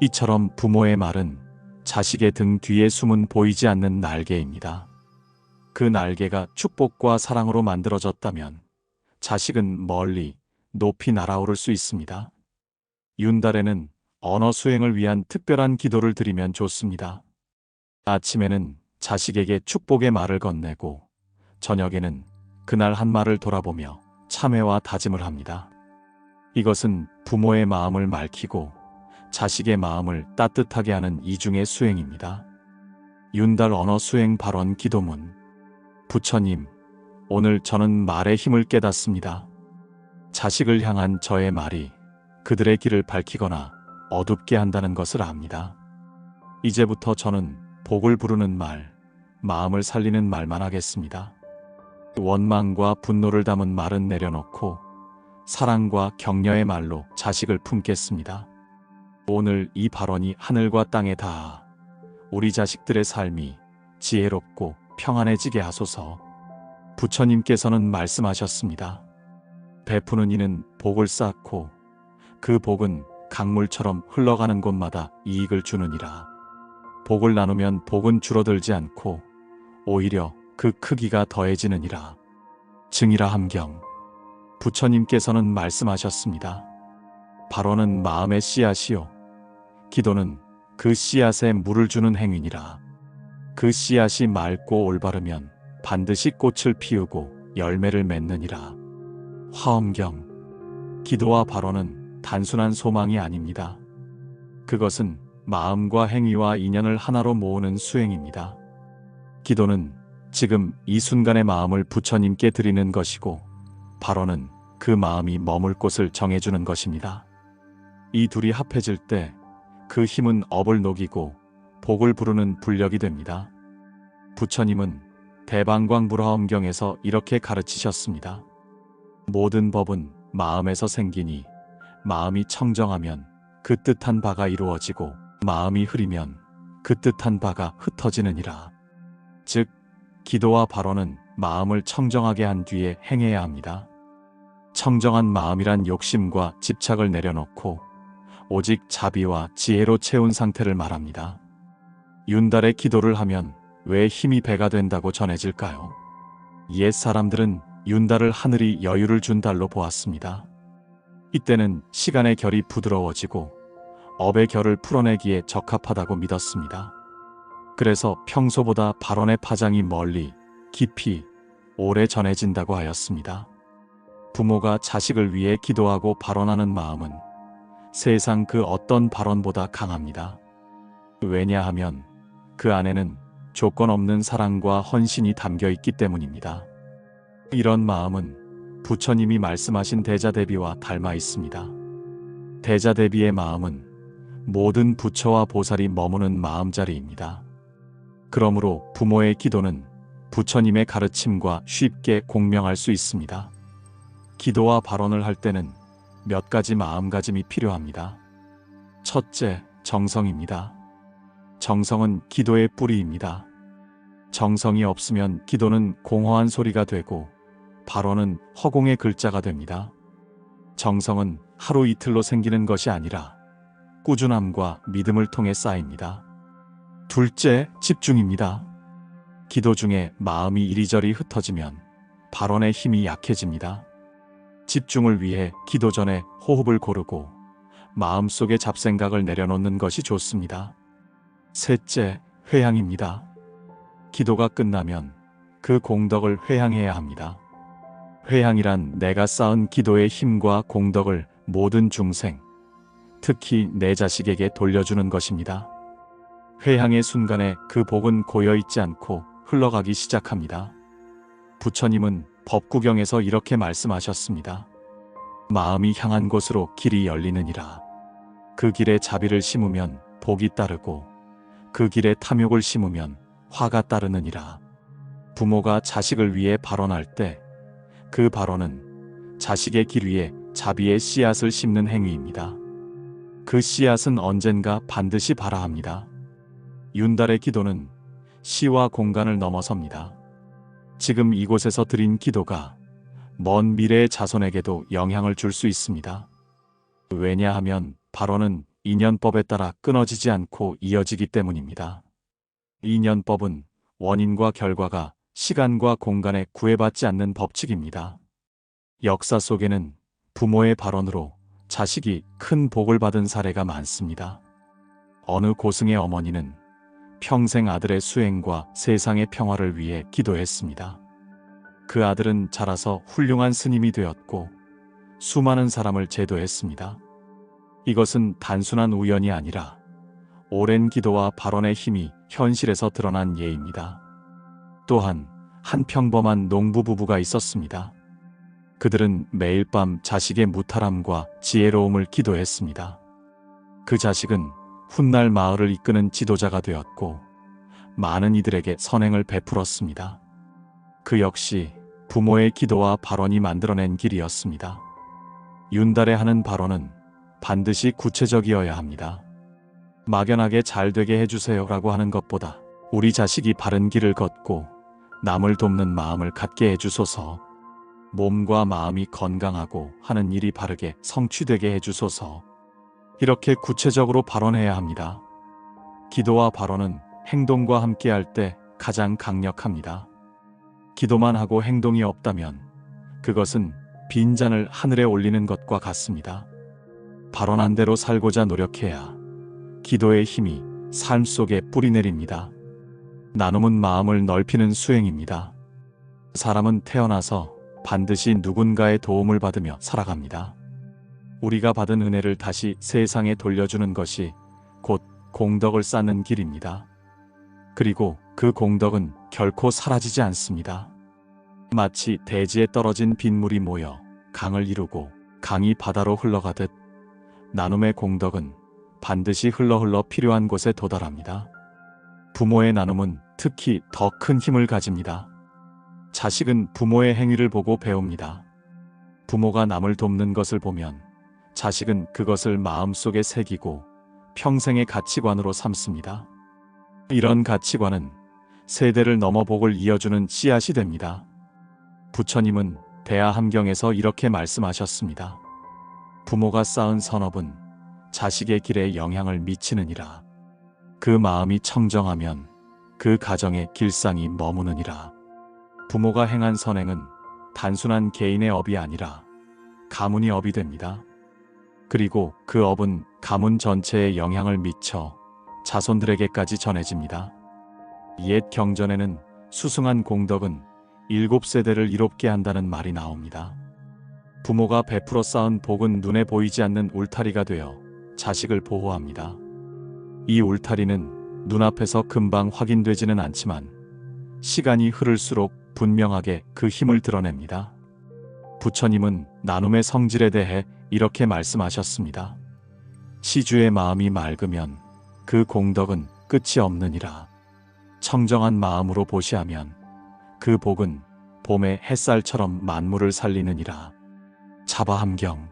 이처럼 부모의 말은 자식의 등 뒤에 숨은 보이지 않는 날개입니다. 그 날개가 축복과 사랑으로 만들어졌다면 자식은 멀리 높이 날아오를 수 있습니다. 윤달에는 언어 수행을 위한 특별한 기도를 드리면 좋습니다. 아침에는 자식에게 축복의 말을 건네고 저녁에는 그날 한 말을 돌아보며 참회와 다짐을 합니다. 이것은 부모의 마음을 맑히고 자식의 마음을 따뜻하게 하는 이중의 수행입니다. 윤달 언어 수행 발언 기도문. 부처님, 오늘 저는 말의 힘을 깨닫습니다. 자식을 향한 저의 말이 그들의 길을 밝히거나 어둡게 한다는 것을 압니다. 이제부터 저는 복을 부르는 말, 마음을 살리는 말만 하겠습니다. 원망과 분노를 담은 말은 내려놓고 사랑과 격려의 말로 자식을 품겠습니다. 오늘 이 발언이 하늘과 땅에 닿아 우리 자식들의 삶이 지혜롭고 평안해지게 하소서. 부처님께서는 말씀하셨습니다. 베푸는 이는 복을 쌓고 그 복은 강물처럼 흘러가는 곳마다 이익을 주느니라. 복을 나누면 복은 줄어들지 않고 오히려 그 크기가 더해지느니라. 증이라 함경. 부처님께서는 말씀하셨습니다. 발언은 마음의 씨앗이요, 기도는 그 씨앗에 물을 주는 행위니라. 그 씨앗이 맑고 올바르면 반드시 꽃을 피우고 열매를 맺느니라. 화엄경. 기도와 발언은 단순한 소망이 아닙니다. 그것은 마음과 행위와 인연을 하나로 모으는 수행입니다. 기도는 지금 이 순간의 마음을 부처님께 드리는 것이고, 발언은 그 마음이 머물 곳을 정해주는 것입니다. 이 둘이 합해질 때 그 힘은 업을 녹이고 복을 부르는 불력이 됩니다. 부처님은 대방광불화엄경에서 이렇게 가르치셨습니다. 모든 법은 마음에서 생기니 마음이 청정하면 그 뜻한 바가 이루어지고 마음이 흐리면 그 뜻한 바가 흩어지느니라. 즉, 기도와 발언은 마음을 청정하게 한 뒤에 행해야 합니다. 청정한 마음이란 욕심과 집착을 내려놓고 오직 자비와 지혜로 채운 상태를 말합니다. 윤달의 기도를 하면 왜 힘이 배가 된다고 전해질까요? 옛 사람들은 윤달을 하늘이 여유를 준 달로 보았습니다. 이때는 시간의 결이 부드러워지고 업의 결을 풀어내기에 적합하다고 믿었습니다. 그래서 평소보다 발언의 파장이 멀리, 깊이, 오래 전해진다고 하였습니다. 부모가 자식을 위해 기도하고 발언하는 마음은 세상 그 어떤 발언보다 강합니다. 왜냐하면 그 안에는 조건 없는 사랑과 헌신이 담겨 있기 때문입니다. 이런 마음은 부처님이 말씀하신 대자대비와 닮아 있습니다. 대자대비의 마음은 모든 부처와 보살이 머무는 마음자리입니다. 그러므로 부모의 기도는 부처님의 가르침과 쉽게 공명할 수 있습니다. 기도와 발언을 할 때는 몇 가지 마음가짐이 필요합니다. 첫째, 정성입니다. 정성은 기도의 뿌리입니다. 정성이 없으면 기도는 공허한 소리가 되고 발언은 허공의 글자가 됩니다. 정성은 하루 이틀로 생기는 것이 아니라 꾸준함과 믿음을 통해 쌓입니다. 둘째, 집중입니다. 기도 중에 마음이 이리저리 흩어지면 발언의 힘이 약해집니다. 집중을 위해 기도 전에 호흡을 고르고 마음속의 잡생각을 내려놓는 것이 좋습니다. 셋째, 회향입니다. 기도가 끝나면 그 공덕을 회향해야 합니다. 회향이란 내가 쌓은 기도의 힘과 공덕을 모든 중생, 특히 내 자식에게 돌려주는 것입니다. 회향의 순간에 그 복은 고여있지 않고 흘러가기 시작합니다. 부처님은 법구경에서 이렇게 말씀하셨습니다. 마음이 향한 곳으로 길이 열리느니라. 그 길에 자비를 심으면 복이 따르고 그 길에 탐욕을 심으면 화가 따르느니라. 부모가 자식을 위해 발언할 때 그 발언은 자식의 길 위에 자비의 씨앗을 심는 행위입니다. 그 씨앗은 언젠가 반드시 발아합니다. 윤달의 기도는 시와 공간을 넘어섭니다. 지금 이곳에서 드린 기도가 먼 미래의 자손에게도 영향을 줄 수 있습니다. 왜냐하면 발언은 인연법에 따라 끊어지지 않고 이어지기 때문입니다. 인연법은 원인과 결과가 시간과 공간에 구애받지 않는 법칙입니다. 역사 속에는 부모의 발언으로 자식이 큰 복을 받은 사례가 많습니다. 어느 고승의 어머니는 평생 아들의 수행과 세상의 평화를 위해 기도했습니다. 그 아들은 자라서 훌륭한 스님이 되었고 수많은 사람을 제도했습니다. 이것은 단순한 우연이 아니라 오랜 기도와 발언의 힘이 현실에서 드러난 예입니다. 또한 한 평범한 농부 부부가 있었습니다. 그들은 매일 밤 자식의 무탈함과 지혜로움을 기도했습니다. 그 자식은 훗날 마을을 이끄는 지도자가 되었고 많은 이들에게 선행을 베풀었습니다. 그 역시 부모의 기도와 발언이 만들어낸 길이었습니다. 윤달에 하는 발언은 반드시 구체적이어야 합니다. 막연하게 잘 되게 해주세요라고 하는 것보다 우리 자식이 바른 길을 걷고 남을 돕는 마음을 갖게 해주소서, 몸과 마음이 건강하고 하는 일이 바르게 성취되게 해주소서, 이렇게 구체적으로 발언해야 합니다. 기도와 발언은 행동과 함께할 때 가장 강력합니다. 기도만 하고 행동이 없다면 그것은 빈잔을 하늘에 올리는 것과 같습니다. 발언한 대로 살고자 노력해야 기도의 힘이 삶 속에 뿌리내립니다. 나눔은 마음을 넓히는 수행입니다. 사람은 태어나서 반드시 누군가의 도움을 받으며 살아갑니다. 우리가 받은 은혜를 다시 세상에 돌려주는 것이 곧 공덕을 쌓는 길입니다. 그리고 그 공덕은 결코 사라지지 않습니다. 마치 대지에 떨어진 빗물이 모여 강을 이루고 강이 바다로 흘러가듯 나눔의 공덕은 반드시 흘러 필요한 곳에 도달합니다. 부모의 나눔은 특히 더 큰 힘을 가집니다. 자식은 부모의 행위를 보고 배웁니다. 부모가 남을 돕는 것을 보면 자식은 그것을 마음속에 새기고 평생의 가치관으로 삼습니다. 이런 가치관은 세대를 넘어 복을 이어주는 씨앗이 됩니다. 부처님은 대하함경에서 이렇게 말씀하셨습니다. 부모가 쌓은 선업은 자식의 길에 영향을 미치느니라. 그 마음이 청정하면 그 가정의 길상이 머무느니라. 부모가 행한 선행은 단순한 개인의 업이 아니라 가문이 업이 됩니다. 그리고 그 업은 가문 전체에 영향을 미쳐 자손들에게까지 전해집니다. 옛 경전에는 수승한 공덕은 7세대를 이롭게 한다는 말이 나옵니다. 부모가 베풀어 쌓은 복은 눈에 보이지 않는 울타리가 되어 자식을 보호합니다. 이 울타리는 눈앞에서 금방 확인되지는 않지만 시간이 흐를수록 분명하게 그 힘을 드러냅니다. 부처님은 나눔의 성질에 대해 이렇게 말씀하셨습니다. 시주의 마음이 맑으면 그 공덕은 끝이 없느니라. 청정한 마음으로 보시하면 그 복은 봄의 햇살처럼 만물을 살리느니라. 자바함경.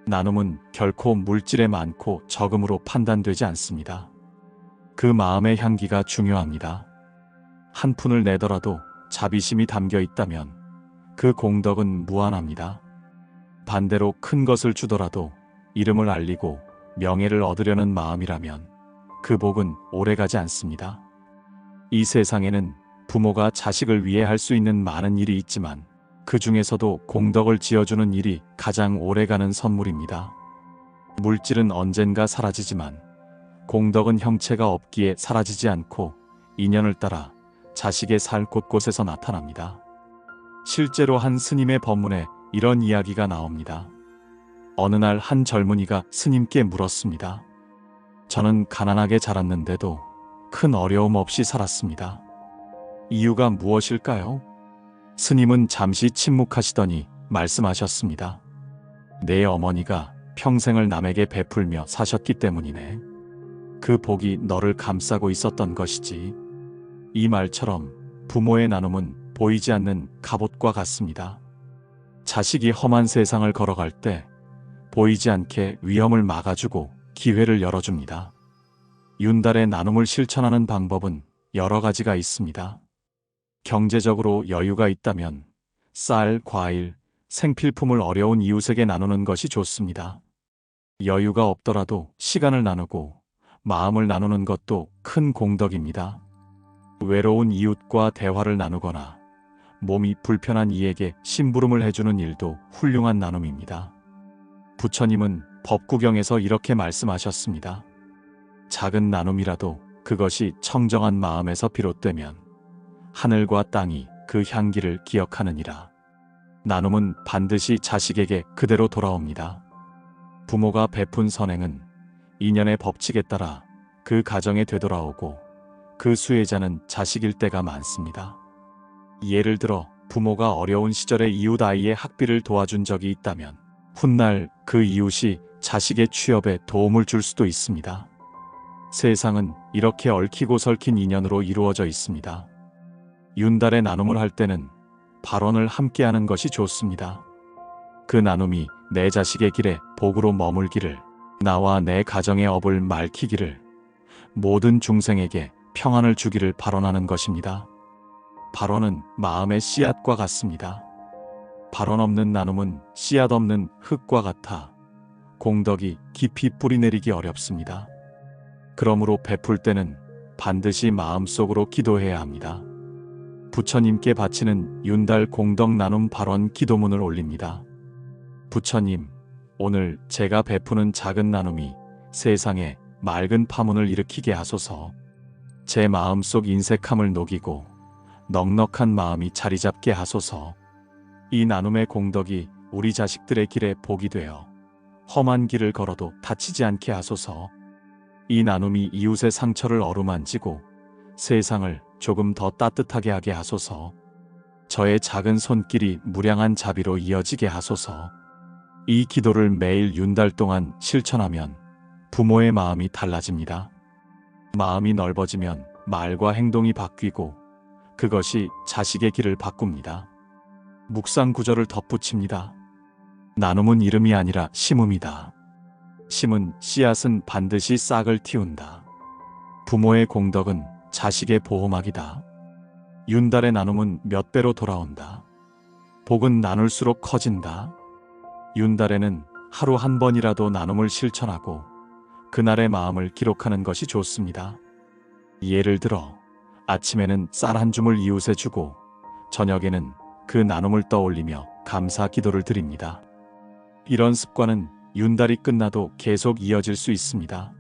나눔은 결코 물질에 많고 적음으로 판단되지 않습니다. 그 마음의 향기가 중요합니다. 한 푼을 내더라도 자비심이 담겨 있다면 그 공덕은 무한합니다. 반대로 큰 것을 주더라도 이름을 알리고 명예를 얻으려는 마음이라면 그 복은 오래가지 않습니다. 이 세상에는 부모가 자식을 위해 할 수 있는 많은 일이 있지만 그 중에서도 공덕을 지어주는 일이 가장 오래가는 선물입니다. 물질은 언젠가 사라지지만 공덕은 형체가 없기에 사라지지 않고 인연을 따라 자식의 살 곳곳에서 나타납니다. 실제로 한 스님의 법문에 이런 이야기가 나옵니다. 어느 날 한 젊은이가 스님께 물었습니다. 저는 가난하게 자랐는데도 큰 어려움 없이 살았습니다. 이유가 무엇일까요? 스님은 잠시 침묵하시더니 말씀하셨습니다. 내 어머니가 평생을 남에게 베풀며 사셨기 때문이네. 그 복이 너를 감싸고 있었던 것이지. 이 말처럼 부모의 나눔은 보이지 않는 갑옷과 같습니다. 자식이 험한 세상을 걸어갈 때 보이지 않게 위험을 막아주고 기회를 열어줍니다. 윤달의 나눔을 실천하는 방법은 여러 가지가 있습니다. 경제적으로 여유가 있다면 쌀, 과일, 생필품을 어려운 이웃에게 나누는 것이 좋습니다. 여유가 없더라도 시간을 나누고 마음을 나누는 것도 큰 공덕입니다. 외로운 이웃과 대화를 나누거나 몸이 불편한 이에게 심부름을 해주는 일도 훌륭한 나눔입니다. 부처님은 법구경에서 이렇게 말씀하셨습니다. 작은 나눔이라도 그것이 청정한 마음에서 비롯되면 하늘과 땅이 그 향기를 기억하느니라. 나눔은 반드시 자식에게 그대로 돌아옵니다. 부모가 베푼 선행은 인연의 법칙에 따라 그 가정에 되돌아오고 그 수혜자는 자식일 때가 많습니다. 예를 들어 부모가 어려운 시절에 이웃 아이의 학비를 도와준 적이 있다면 훗날 그 이웃이 자식의 취업에 도움을 줄 수도 있습니다. 세상은 이렇게 얽히고 설킨 인연으로 이루어져 있습니다. 윤달의 나눔을 할 때는 발언을 함께하는 것이 좋습니다. 그 나눔이 내 자식의 길에 복으로 머물기를, 나와 내 가정의 업을 맑히기를, 모든 중생에게 평안을 주기를 발언하는 것입니다. 발언은 마음의 씨앗과 같습니다. 발언 없는 나눔은 씨앗 없는 흙과 같아 공덕이 깊이 뿌리내리기 어렵습니다. 그러므로 베풀 때는 반드시 마음속으로 기도해야 합니다. 부처님께 바치는 윤달 공덕 나눔 발원 기도문을 올립니다. 부처님, 오늘 제가 베푸는 작은 나눔이 세상에 맑은 파문을 일으키게 하소서. 제 마음속 인색함을 녹이고 넉넉한 마음이 자리 잡게 하소서. 이 나눔의 공덕이 우리 자식들의 길에 복이 되어 험한 길을 걸어도 다치지 않게 하소서. 이 나눔이 이웃의 상처를 어루만지고 세상을 조금 더 따뜻하게 하게 하소서. 저의 작은 손길이 무량한 자비로 이어지게 하소서. 이 기도를 매일 윤달 동안 실천하면 부모의 마음이 달라집니다. 마음이 넓어지면 말과 행동이 바뀌고 그것이 자식의 길을 바꿉니다. 묵상 구절을 덧붙입니다. 나눔은 이름이 아니라 심음이다. 심은 씨앗은 반드시 싹을 틔운다. 부모의 공덕은 자식의 보호막이다. 윤달의 나눔은 몇 배로 돌아온다. 복은 나눌수록 커진다. 윤달에는 하루 한 번이라도 나눔을 실천하고 그날의 마음을 기록하는 것이 좋습니다. 예를 들어 아침에는 쌀 한 줌을 이웃에 주고 저녁에는 그 나눔을 떠올리며 감사 기도를 드립니다. 이런 습관은 윤달이 끝나도 계속 이어질 수 있습니다.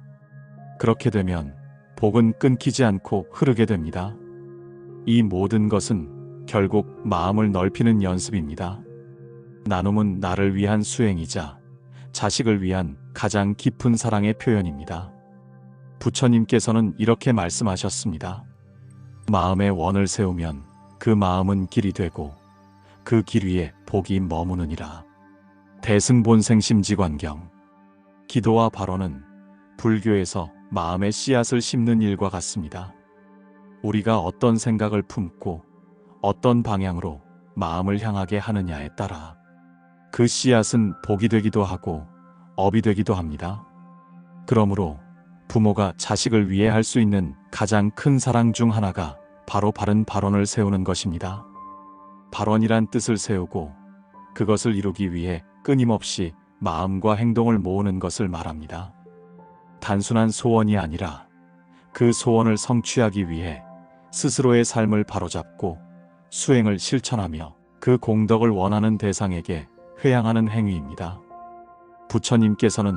그렇게 되면 복은 끊기지 않고 흐르게 됩니다. 이 모든 것은 결국 마음을 넓히는 연습입니다. 나눔은 나를 위한 수행이자 자식을 위한 가장 깊은 사랑의 표현입니다. 부처님께서는 이렇게 말씀하셨습니다. 마음에 원을 세우면 그 마음은 길이 되고 그 길 위에 복이 머무느니라. 대승본생심지관경. 기도와 발언은 불교에서 마음의 씨앗을 심는 일과 같습니다. 우리가 어떤 생각을 품고 어떤 방향으로 마음을 향하게 하느냐에 따라 그 씨앗은 복이 되기도 하고 업이 되기도 합니다. 그러므로 부모가 자식을 위해 할 수 있는 가장 큰 사랑 중 하나가 바로 바른 발언을 세우는 것입니다. 발언이란 뜻을 세우고 그것을 이루기 위해 끊임없이 마음과 행동을 모으는 것을 말합니다. 단순한 소원이 아니라 그 소원을 성취하기 위해 스스로의 삶을 바로잡고 수행을 실천하며 그 공덕을 원하는 대상에게 회양하는 행위입니다. 부처님께서는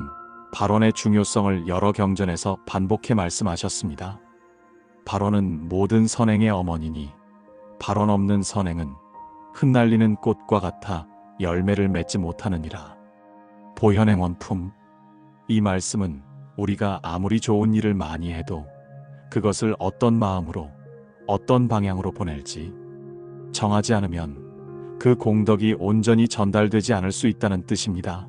발언의 중요성을 여러 경전에서 반복해 말씀하셨습니다. 발언은 모든 선행의 어머니니 발언 없는 선행은 흩날리는 꽃과 같아 열매를 맺지 못하느니라. 보현행원품. 이 말씀은 우리가 아무리 좋은 일을 많이 해도 그것을 어떤 마음으로 어떤 방향으로 보낼지 정하지 않으면 그 공덕이 온전히 전달되지 않을 수 있다는 뜻입니다.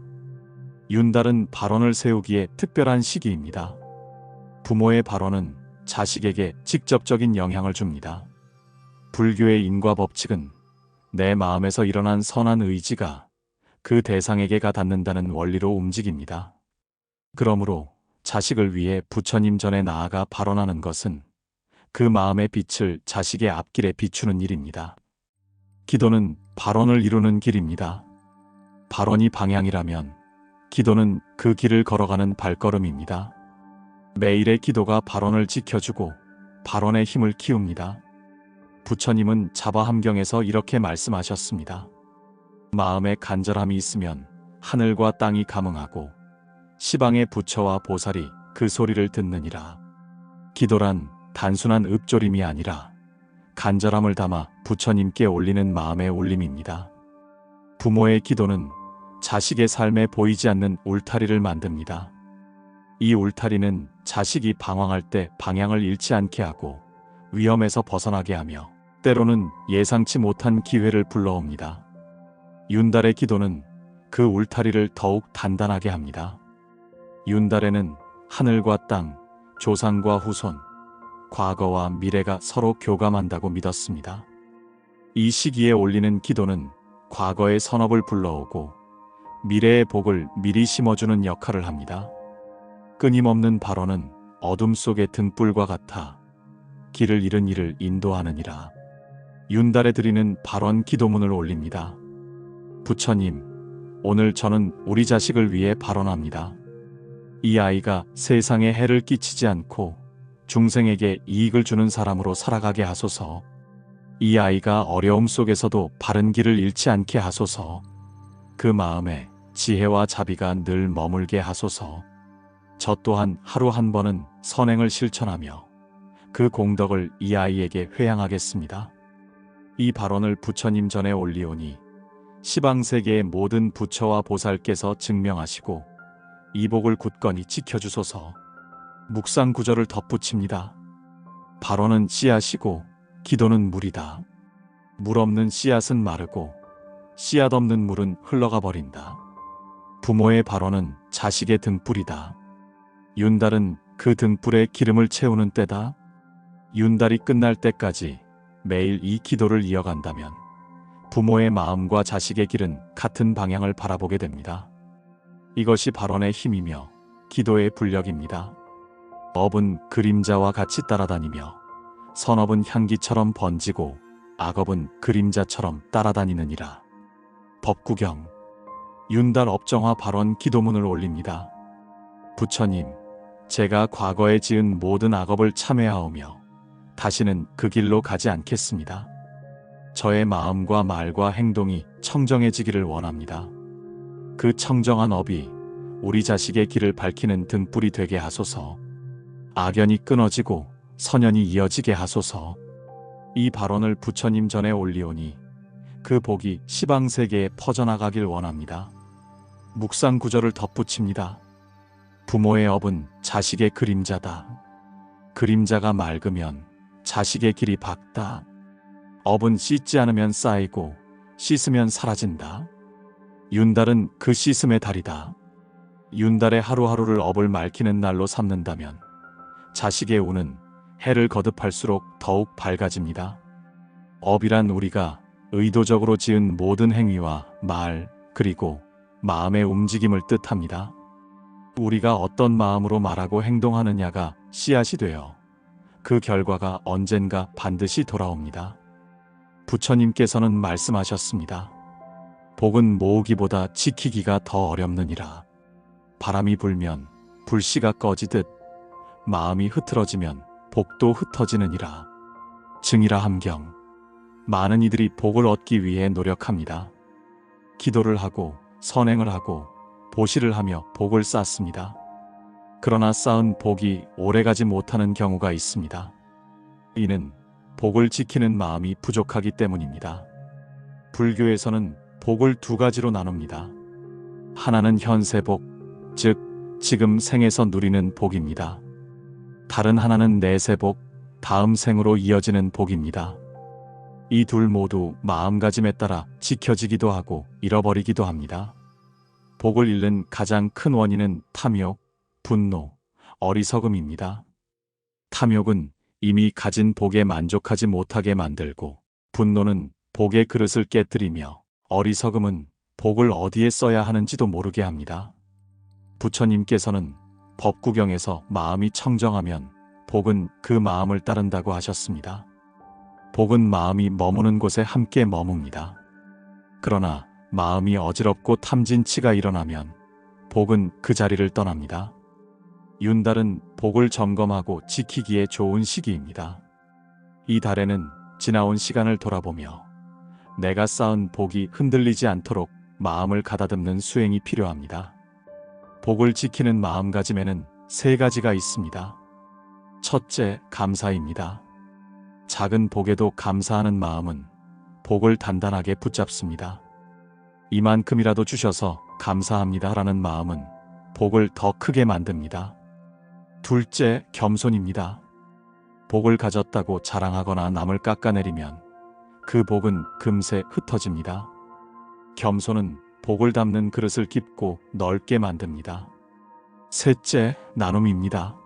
윤달은 발언을 세우기에 특별한 시기입니다. 부모의 발언은 자식에게 직접적인 영향을 줍니다. 불교의 인과 법칙은 내 마음에서 일어난 선한 의지가 그 대상에게 닿는다는 원리로 움직입니다. 그러므로 자식을 위해 부처님 전에 나아가 발언하는 것은 그 마음의 빛을 자식의 앞길에 비추는 일입니다. 기도는 발언을 이루는 길입니다. 발언이 방향이라면 기도는 그 길을 걸어가는 발걸음입니다. 매일의 기도가 발언을 지켜주고 발언의 힘을 키웁니다. 부처님은 자바함경에서 이렇게 말씀하셨습니다. 마음에 간절함이 있으면 하늘과 땅이 감응하고 시방의 부처와 보살이 그 소리를 듣느니라. 기도란 단순한 읊조림이 아니라 간절함을 담아 부처님께 올리는 마음의 울림입니다. 부모의 기도는 자식의 삶에 보이지 않는 울타리를 만듭니다. 이 울타리는 자식이 방황할 때 방향을 잃지 않게 하고 위험에서 벗어나게 하며 때로는 예상치 못한 기회를 불러옵니다. 윤달의 기도는 그 울타리를 더욱 단단하게 합니다. 윤달에는 하늘과 땅, 조상과 후손, 과거와 미래가 서로 교감한다고 믿었습니다. 이 시기에 올리는 기도는 과거의 선업을 불러오고 미래의 복을 미리 심어주는 역할을 합니다. 끊임없는 발언은 어둠 속의 등불과 같아 길을 잃은 이를 인도하느니라. 윤달에 드리는 발언 기도문을 올립니다. 부처님, 오늘 저는 우리 자식을 위해 발언합니다. 이 아이가 세상에 해를 끼치지 않고 중생에게 이익을 주는 사람으로 살아가게 하소서. 이 아이가 어려움 속에서도 바른 길을 잃지 않게 하소서. 그 마음에 지혜와 자비가 늘 머물게 하소서. 저 또한 하루 한 번은 선행을 실천하며 그 공덕을 이 아이에게 회양하겠습니다. 이 발언을 부처님 전에 올리오니 시방세계의 모든 부처와 보살께서 증명하시고 이 복을 굳건히 지켜주소서. 묵상구절을 덧붙입니다. 발언은 씨앗이고 기도는 물이다. 물 없는 씨앗은 마르고 씨앗 없는 물은 흘러가 버린다. 부모의 발언은 자식의 등불이다. 윤달은 그 등불에 기름을 채우는 때다. 윤달이 끝날 때까지 매일 이 기도를 이어간다면 부모의 마음과 자식의 길은 같은 방향을 바라보게 됩니다. 이것이 발언의 힘이며 기도의 분력입니다. 업은 그림자와 같이 따라다니며 선업은 향기처럼 번지고 악업은 그림자처럼 따라다니느니라. 법구경 윤달 업정화 발언 기도문을 올립니다. 부처님, 제가 과거에 지은 모든 악업을 참회하오며 다시는 그 길로 가지 않겠습니다. 저의 마음과 말과 행동이 청정해지기를 원합니다. 그 청정한 업이 우리 자식의 길을 밝히는 등불이 되게 하소서. 악연이 끊어지고 선연이 이어지게 하소서. 이 발언을 부처님 전에 올리오니 그 복이 시방세계에 퍼져나가길 원합니다. 묵상구절을 덧붙입니다. 부모의 업은 자식의 그림자다. 그림자가 맑으면 자식의 길이 밝다. 업은 씻지 않으면 쌓이고 씻으면 사라진다. 윤달은 그 씻음의 달이다. 윤달의 하루하루를 업을 맑히는 날로 삼는다면 자식의 운은 해를 거듭할수록 더욱 밝아집니다. 업이란 우리가 의도적으로 지은 모든 행위와 말 그리고 마음의 움직임을 뜻합니다. 우리가 어떤 마음으로 말하고 행동하느냐가 씨앗이 되어 그 결과가 언젠가 반드시 돌아옵니다. 부처님께서는 말씀하셨습니다. 복은 모으기보다 지키기가 더 어렵느니라. 바람이 불면 불씨가 꺼지듯 마음이 흐트러지면 복도 흩어지느니라. 증이라 함경. 많은 이들이 복을 얻기 위해 노력합니다. 기도를 하고 선행을 하고 보시를 하며 복을 쌓습니다. 그러나 쌓은 복이 오래가지 못하는 경우가 있습니다. 이는 복을 지키는 마음이 부족하기 때문입니다. 불교에서는 복을 두 가지로 나눕니다. 하나는 현세복, 즉 지금 생에서 누리는 복입니다. 다른 하나는 내세복, 다음 생으로 이어지는 복입니다. 이 둘 모두 마음가짐에 따라 지켜지기도 하고 잃어버리기도 합니다. 복을 잃는 가장 큰 원인은 탐욕, 분노, 어리석음입니다. 탐욕은 이미 가진 복에 만족하지 못하게 만들고, 분노는 복의 그릇을 깨뜨리며, 어리석음은 복을 어디에 써야 하는지도 모르게 합니다. 부처님께서는 법구경에서 마음이 청정하면 복은 그 마음을 따른다고 하셨습니다. 복은 마음이 머무는 곳에 함께 머뭅니다. 그러나 마음이 어지럽고 탐진치가 일어나면 복은 그 자리를 떠납니다. 윤달은 복을 점검하고 지키기에 좋은 시기입니다. 이 달에는 지나온 시간을 돌아보며 내가 쌓은 복이 흔들리지 않도록 마음을 가다듬는 수행이 필요합니다. 복을 지키는 마음가짐에는 세 가지가 있습니다. 첫째, 감사입니다. 작은 복에도 감사하는 마음은 복을 단단하게 붙잡습니다. 이만큼이라도 주셔서 감사합니다라는 마음은 복을 더 크게 만듭니다. 둘째, 겸손입니다. 복을 가졌다고 자랑하거나 남을 깎아내리면 그 복은 금세 흩어집니다. 겸손은 복을 담는 그릇을 깊고 넓게 만듭니다. 셋째, 나눔입니다.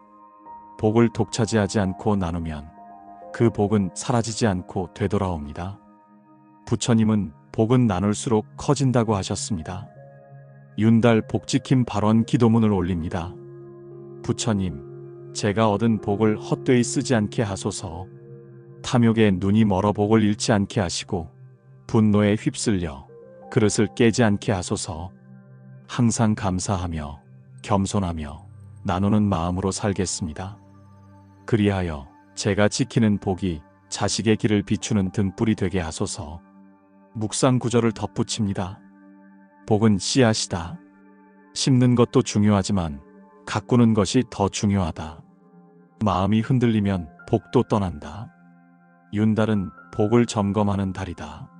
복을 독차지하지 않고 나누면 그 복은 사라지지 않고 되돌아옵니다. 부처님은 복은 나눌수록 커진다고 하셨습니다. 윤달 복지킴 발언 기도문을 올립니다. 부처님, 제가 얻은 복을 헛되이 쓰지 않게 하소서. 탐욕에 눈이 멀어 복을 잃지 않게 하시고 분노에 휩쓸려 그릇을 깨지 않게 하소서. 항상 감사하며 겸손하며 나누는 마음으로 살겠습니다. 그리하여 제가 지키는 복이 자식의 길을 비추는 등불이 되게 하소서. 묵상 구절을 덧붙입니다. 복은 씨앗이다. 심는 것도 중요하지만 가꾸는 것이 더 중요하다. 마음이 흔들리면 복도 떠난다. 윤달은 복을 점검하는 달이다.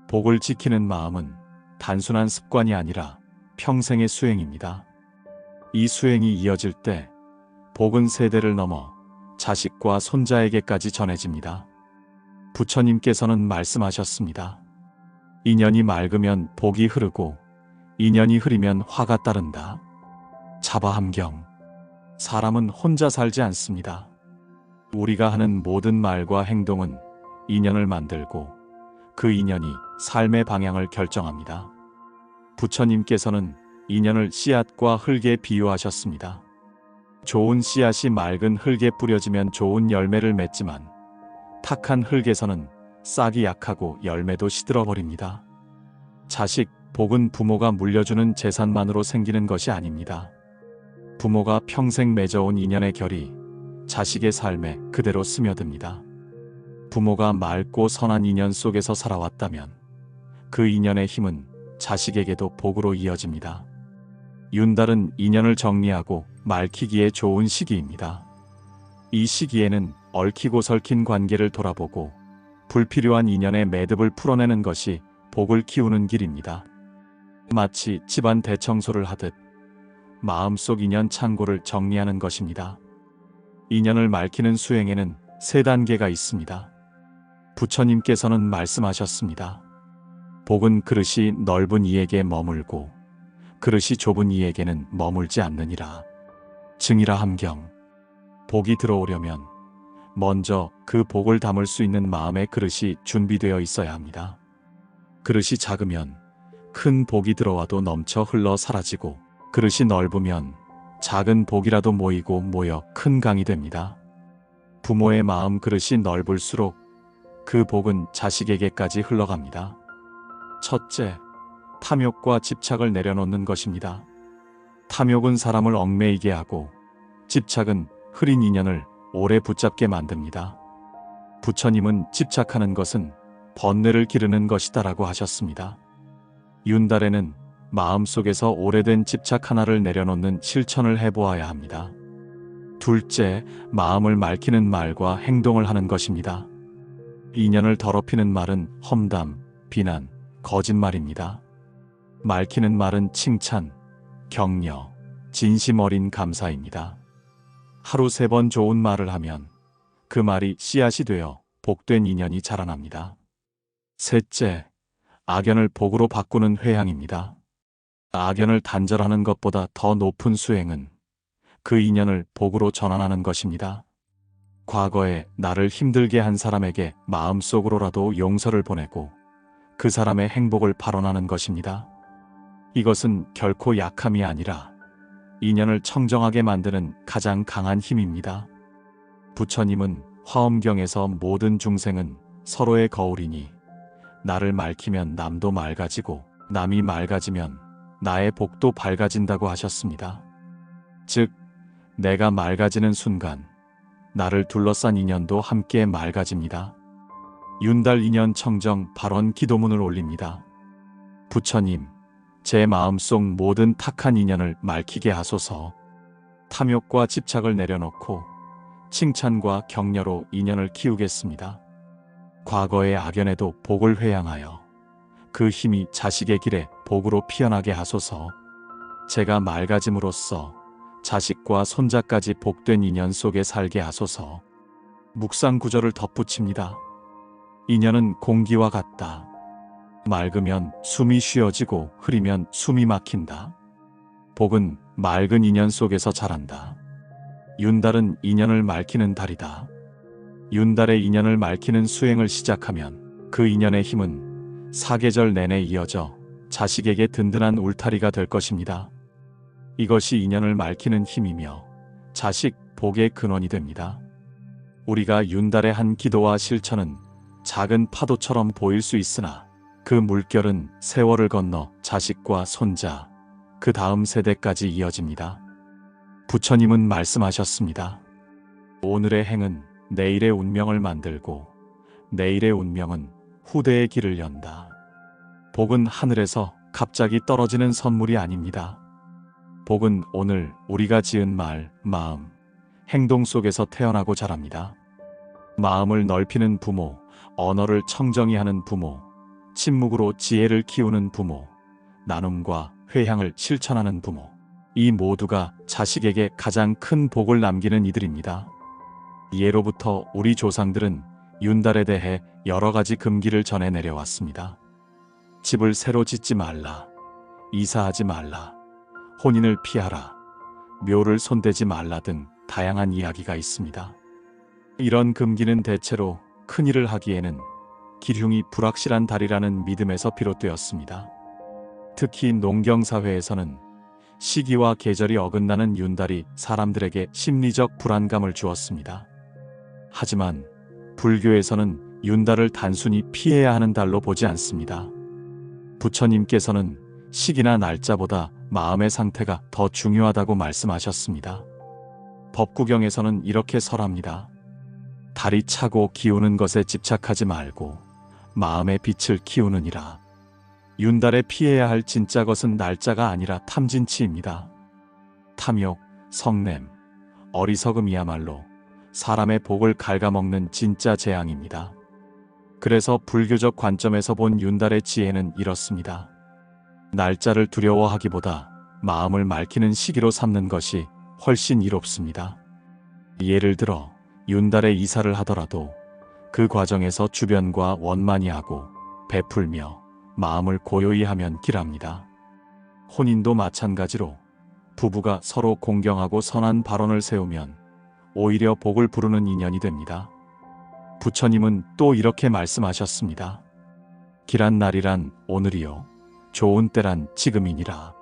복을 지키는 마음은 단순한 습관이 아니라 평생의 수행입니다. 이 수행이 이어질 때 복은 세대를 넘어 자식과 손자에게까지 전해집니다. 부처님께서는 말씀하셨습니다. 인연이 맑으면 복이 흐르고 인연이 흐리면 화가 따른다. 자바함경. 사람은 혼자 살지 않습니다. 우리가 하는 모든 말과 행동은 인연을 만들고 그 인연이 삶의 방향을 결정합니다. 부처님께서는 인연을 씨앗과 흙에 비유하셨습니다. 좋은 씨앗이 맑은 흙에 뿌려지면 좋은 열매를 맺지만 탁한 흙에서는 싹이 약하고 열매도 시들어버립니다. 자식, 복은 부모가 물려주는 재산만으로 생기는 것이 아닙니다. 부모가 평생 맺어온 인연의 결이 자식의 삶에 그대로 스며듭니다. 부모가 맑고 선한 인연 속에서 살아왔다면 그 인연의 힘은 자식에게도 복으로 이어집니다. 윤달은 인연을 정리하고 맑히기에 좋은 시기입니다. 이 시기에는 얽히고 설킨 관계를 돌아보고 불필요한 인연의 매듭을 풀어내는 것이 복을 키우는 길입니다. 마치 집안 대청소를 하듯 마음속 인연 창고를 정리하는 것입니다. 인연을 맑히는 수행에는 3단계가 있습니다. 부처님께서는 말씀하셨습니다. 복은 그릇이 넓은 이에게 머물고 그릇이 좁은 이에게는 머물지 않느니라. 증이라 함경. 복이 들어오려면 먼저 그 복을 담을 수 있는 마음의 그릇이 준비되어 있어야 합니다. 그릇이 작으면 큰 복이 들어와도 넘쳐 흘러 사라지고 그릇이 넓으면 작은 복이라도 모이고 모여 큰 강이 됩니다. 부모의 마음 그릇이 넓을수록 그 복은 자식에게까지 흘러갑니다. 첫째, 탐욕과 집착을 내려놓는 것입니다. 탐욕은 사람을 얽매이게 하고 집착은 흐린 인연을 오래 붙잡게 만듭니다. 부처님은 집착하는 것은 번뇌를 기르는 것이다라고 하셨습니다. 윤달에는 마음속에서 오래된 집착 하나를 내려놓는 실천을 해보아야 합니다. 둘째, 마음을 맑히는 말과 행동을 하는 것입니다. 인연을 더럽히는 말은 험담, 비난, 거짓말입니다. 맑히는 말은 칭찬, 격려, 진심 어린 감사입니다. 하루 3번 좋은 말을 하면 그 말이 씨앗이 되어 복된 인연이 자라납니다. 셋째, 악연을 복으로 바꾸는 회향입니다. 악연을 단절하는 것보다 더 높은 수행은 그 인연을 복으로 전환하는 것입니다. 과거에 나를 힘들게 한 사람에게 마음속으로라도 용서를 보내고 그 사람의 행복을 발언하는 것입니다. 이것은 결코 약함이 아니라 인연을 청정하게 만드는 가장 강한 힘입니다. 부처님은 화엄경에서 모든 중생은 서로의 거울이니 나를 맑히면 남도 맑아지고 남이 맑아지면 나의 복도 밝아진다고 하셨습니다. 즉, 내가 맑아지는 순간 나를 둘러싼 인연도 함께 맑아집니다. 윤달 인연 청정 발언 기도문을 올립니다. 부처님, 제 마음속 모든 탁한 인연을 맑히게 하소서. 탐욕과 집착을 내려놓고 칭찬과 격려로 인연을 키우겠습니다. 과거의 악연에도 복을 회양하여 그 힘이 자식의 길에 복으로 피어나게 하소서. 제가 맑아짐으로써 자식과 손자까지 복된 인연 속에 살게 하소서. 묵상 구절을 덧붙입니다. 인연은 공기와 같다. 맑으면 숨이 쉬어지고 흐리면 숨이 막힌다. 복은 맑은 인연 속에서 자란다. 윤달은 인연을 맑히는 달이다. 윤달의 인연을 맑히는 수행을 시작하면 그 인연의 힘은 사계절 내내 이어져 자식에게 든든한 울타리가 될 것입니다. 이것이 인연을 맑히는 힘이며 자식 복의 근원이 됩니다. 우리가 윤달의 한 기도와 실천은 작은 파도처럼 보일 수 있으나 그 물결은 세월을 건너 자식과 손자, 그 다음 세대까지 이어집니다. 부처님은 말씀하셨습니다. 오늘의 행은 내일의 운명을 만들고 내일의 운명은 후대의 길을 연다. 복은 하늘에서 갑자기 떨어지는 선물이 아닙니다. 복은 오늘 우리가 지은 말, 마음, 행동 속에서 태어나고 자랍니다. 마음을 넓히는 부모, 언어를 청정히 하는 부모, 침묵으로 지혜를 키우는 부모, 나눔과 회향을 실천하는 부모, 이 모두가 자식에게 가장 큰 복을 남기는 이들입니다. 예로부터 우리 조상들은 윤달에 대해 여러 가지 금기를 전해 내려왔습니다. 집을 새로 짓지 말라, 이사하지 말라, 혼인을 피하라, 묘를 손대지 말라 등 다양한 이야기가 있습니다. 이런 금기는 대체로 큰일을 하기에는 기흉이 불확실한 달이라는 믿음에서 비롯되었습니다. 특히 농경사회에서는 시기와 계절이 어긋나는 윤달이 사람들에게 심리적 불안감을 주었습니다. 하지만 불교에서는 윤달을 단순히 피해야 하는 달로 보지 않습니다. 부처님께서는 시기나 날짜보다 마음의 상태가 더 중요하다고 말씀하셨습니다. 법구경에서는 이렇게 설합니다. 달이 차고 기우는 것에 집착하지 말고 마음의 빛을 키우느니라. 윤달에 피해야 할 진짜 것은 날짜가 아니라 탐진치입니다. 탐욕, 성냄, 어리석음이야말로 사람의 복을 갉아먹는 진짜 재앙입니다. 그래서 불교적 관점에서 본 윤달의 지혜는 이렇습니다. 날짜를 두려워하기보다 마음을 맑히는 시기로 삼는 것이 훨씬 이롭습니다. 예를 들어 윤달에 이사를 하더라도 그 과정에서 주변과 원만히 하고 베풀며 마음을 고요히 하면 길합니다. 혼인도 마찬가지로 부부가 서로 공경하고 선한 발언을 세우면 오히려 복을 부르는 인연이 됩니다. 부처님은 또 이렇게 말씀하셨습니다. 길한 날이란 오늘이요, 좋은 때란 지금이니라.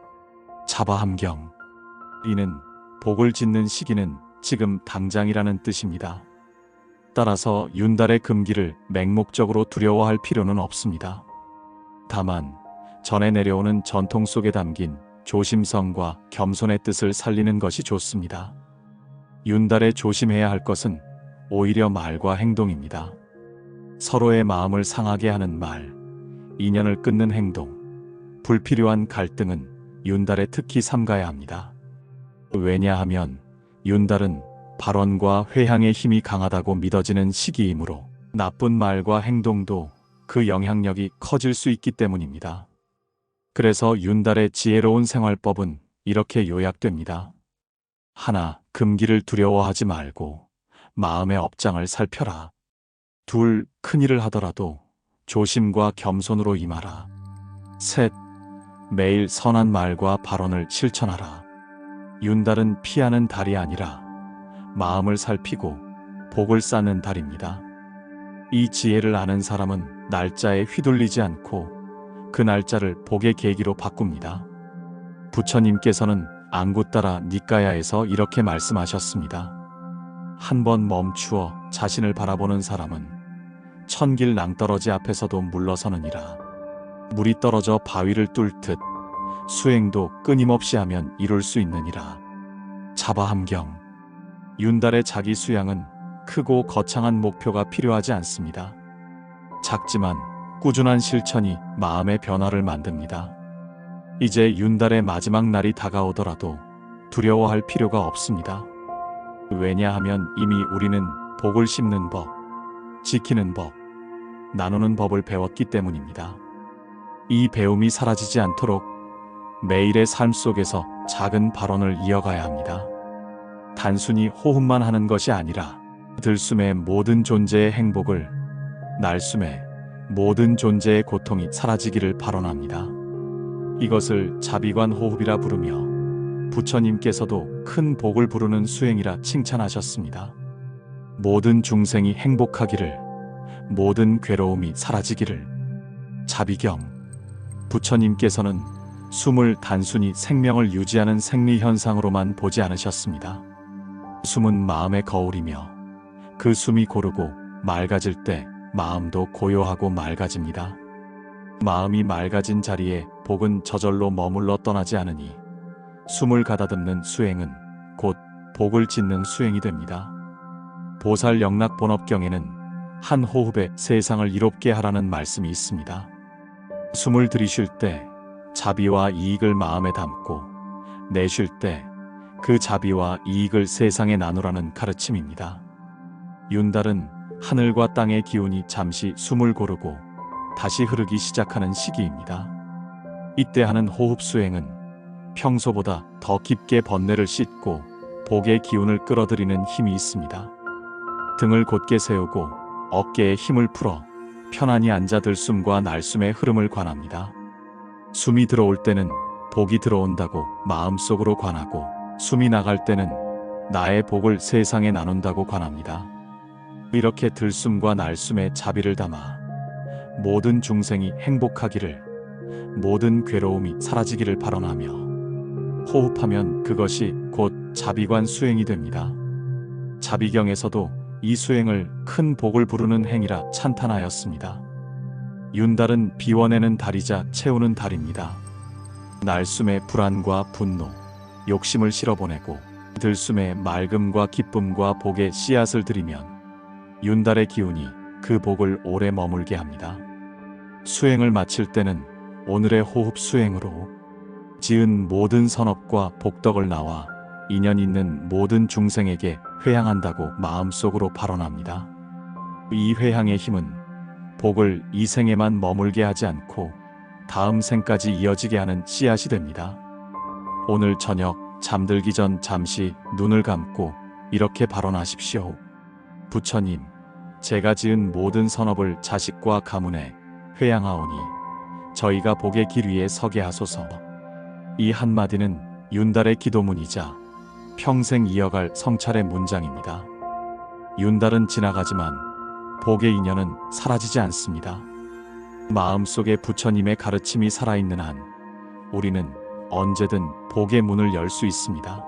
자바함경. 이는 복을 짓는 시기는 지금 당장이라는 뜻입니다. 따라서 윤달의 금기를 맹목적으로 두려워할 필요는 없습니다. 다만 전해 내려오는 전통 속에 담긴 조심성과 겸손의 뜻을 살리는 것이 좋습니다. 윤달에 조심해야 할 것은 오히려 말과 행동입니다. 서로의 마음을 상하게 하는 말, 인연을 끊는 행동, 불필요한 갈등은 윤달에 특히 삼가야 합니다. 왜냐하면 윤달은 발언과 회향의 힘이 강하다고 믿어지는 시기이므로 나쁜 말과 행동도 그 영향력이 커질 수 있기 때문입니다. 그래서 윤달의 지혜로운 생활법은 이렇게 요약됩니다. 하나, 금기를 두려워하지 말고 마음의 업장을 살펴라. 둘, 큰일을 하더라도 조심과 겸손으로 임하라. 셋, 매일 선한 말과 발언을 실천하라. 윤달은 피하는 달이 아니라 마음을 살피고 복을 쌓는 달입니다. 이 지혜를 아는 사람은 날짜에 휘둘리지 않고 그 날짜를 복의 계기로 바꿉니다. 부처님께서는 앙구따라 니까야에서 이렇게 말씀하셨습니다. 한번 멈추어 자신을 바라보는 사람은 천길 낭떠러지 앞에서도 물러서느니라. 물이 떨어져 바위를 뚫듯 수행도 끊임없이 하면 이룰 수 있느니라. 자바함경. 윤달의 자기 수양은 크고 거창한 목표가 필요하지 않습니다. 작지만 꾸준한 실천이 마음의 변화를 만듭니다. 이제 윤달의 마지막 날이 다가오더라도 두려워할 필요가 없습니다. 왜냐하면 이미 우리는 복을 심는 법, 지키는 법, 나누는 법을 배웠기 때문입니다. 이 배움이 사라지지 않도록 매일의 삶 속에서 작은 발언을 이어가야 합니다. 단순히 호흡만 하는 것이 아니라 들숨의 모든 존재의 행복을, 날숨의 모든 존재의 고통이 사라지기를 발언합니다. 이것을 자비관 호흡이라 부르며 부처님께서도 큰 복을 부르는 수행이라 칭찬하셨습니다. 모든 중생이 행복하기를, 모든 괴로움이 사라지기를. 자비경. 부처님께서는 숨을 단순히 생명을 유지하는 생리현상으로만 보지 않으셨습니다. 숨은 마음의 거울이며 그 숨이 고르고 맑아질 때 마음도 고요하고 맑아집니다. 마음이 맑아진 자리에 복은 저절로 머물러 떠나지 않으니 숨을 가다듬는 수행은 곧 복을 짓는 수행이 됩니다. 보살 영락본업경에는 한 호흡에 세상을 이롭게 하라는 말씀이 있습니다. 숨을 들이쉴 때 자비와 이익을 마음에 담고 내쉴 때 그 자비와 이익을 세상에 나누라는 가르침입니다. 윤달은 하늘과 땅의 기운이 잠시 숨을 고르고 다시 흐르기 시작하는 시기입니다. 이때 하는 호흡 수행은 평소보다 더 깊게 번뇌를 씻고 복의 기운을 끌어들이는 힘이 있습니다. 등을 곧게 세우고 어깨에 힘을 풀어 편안히 앉아 들숨과 날숨의 흐름을 관합니다. 숨이 들어올 때는 복이 들어온다고 마음속으로 관하고, 숨이 나갈 때는 나의 복을 세상에 나눈다고 관합니다. 이렇게 들숨과 날숨에 자비를 담아 모든 중생이 행복하기를, 모든 괴로움이 사라지기를 발언하며 호흡하면 그것이 곧 자비관 수행이 됩니다. 자비경에서도 이 수행을 큰 복을 부르는 행위라 찬탄하였습니다. 윤달은 비워내는 달이자 채우는 달입니다. 날숨에 불안과 분노, 욕심을 실어보내고 들숨에 맑음과 기쁨과 복의 씨앗을 들이면 윤달의 기운이 그 복을 오래 머물게 합니다. 수행을 마칠 때는 오늘의 호흡 수행으로 지은 모든 선업과 복덕을 나와 인연 있는 모든 중생에게 회향한다고 마음속으로 발언합니다. 이 회향의 힘은 복을 이 생에만 머물게 하지 않고 다음 생까지 이어지게 하는 씨앗이 됩니다. 오늘 저녁 잠들기 전 잠시 눈을 감고 이렇게 발언하십시오. 부처님, 제가 지은 모든 선업을 자식과 가문에 회향하오니 저희가 복의 길 위에 서게 하소서. 이 한마디는 윤달의 기도문이자 평생 이어갈 성찰의 문장입니다. 윤달은 지나가지만 복의 인연은 사라지지 않습니다. 마음속에 부처님의 가르침이 살아있는 한 우리는 언제든 복의 문을 열 수 있습니다.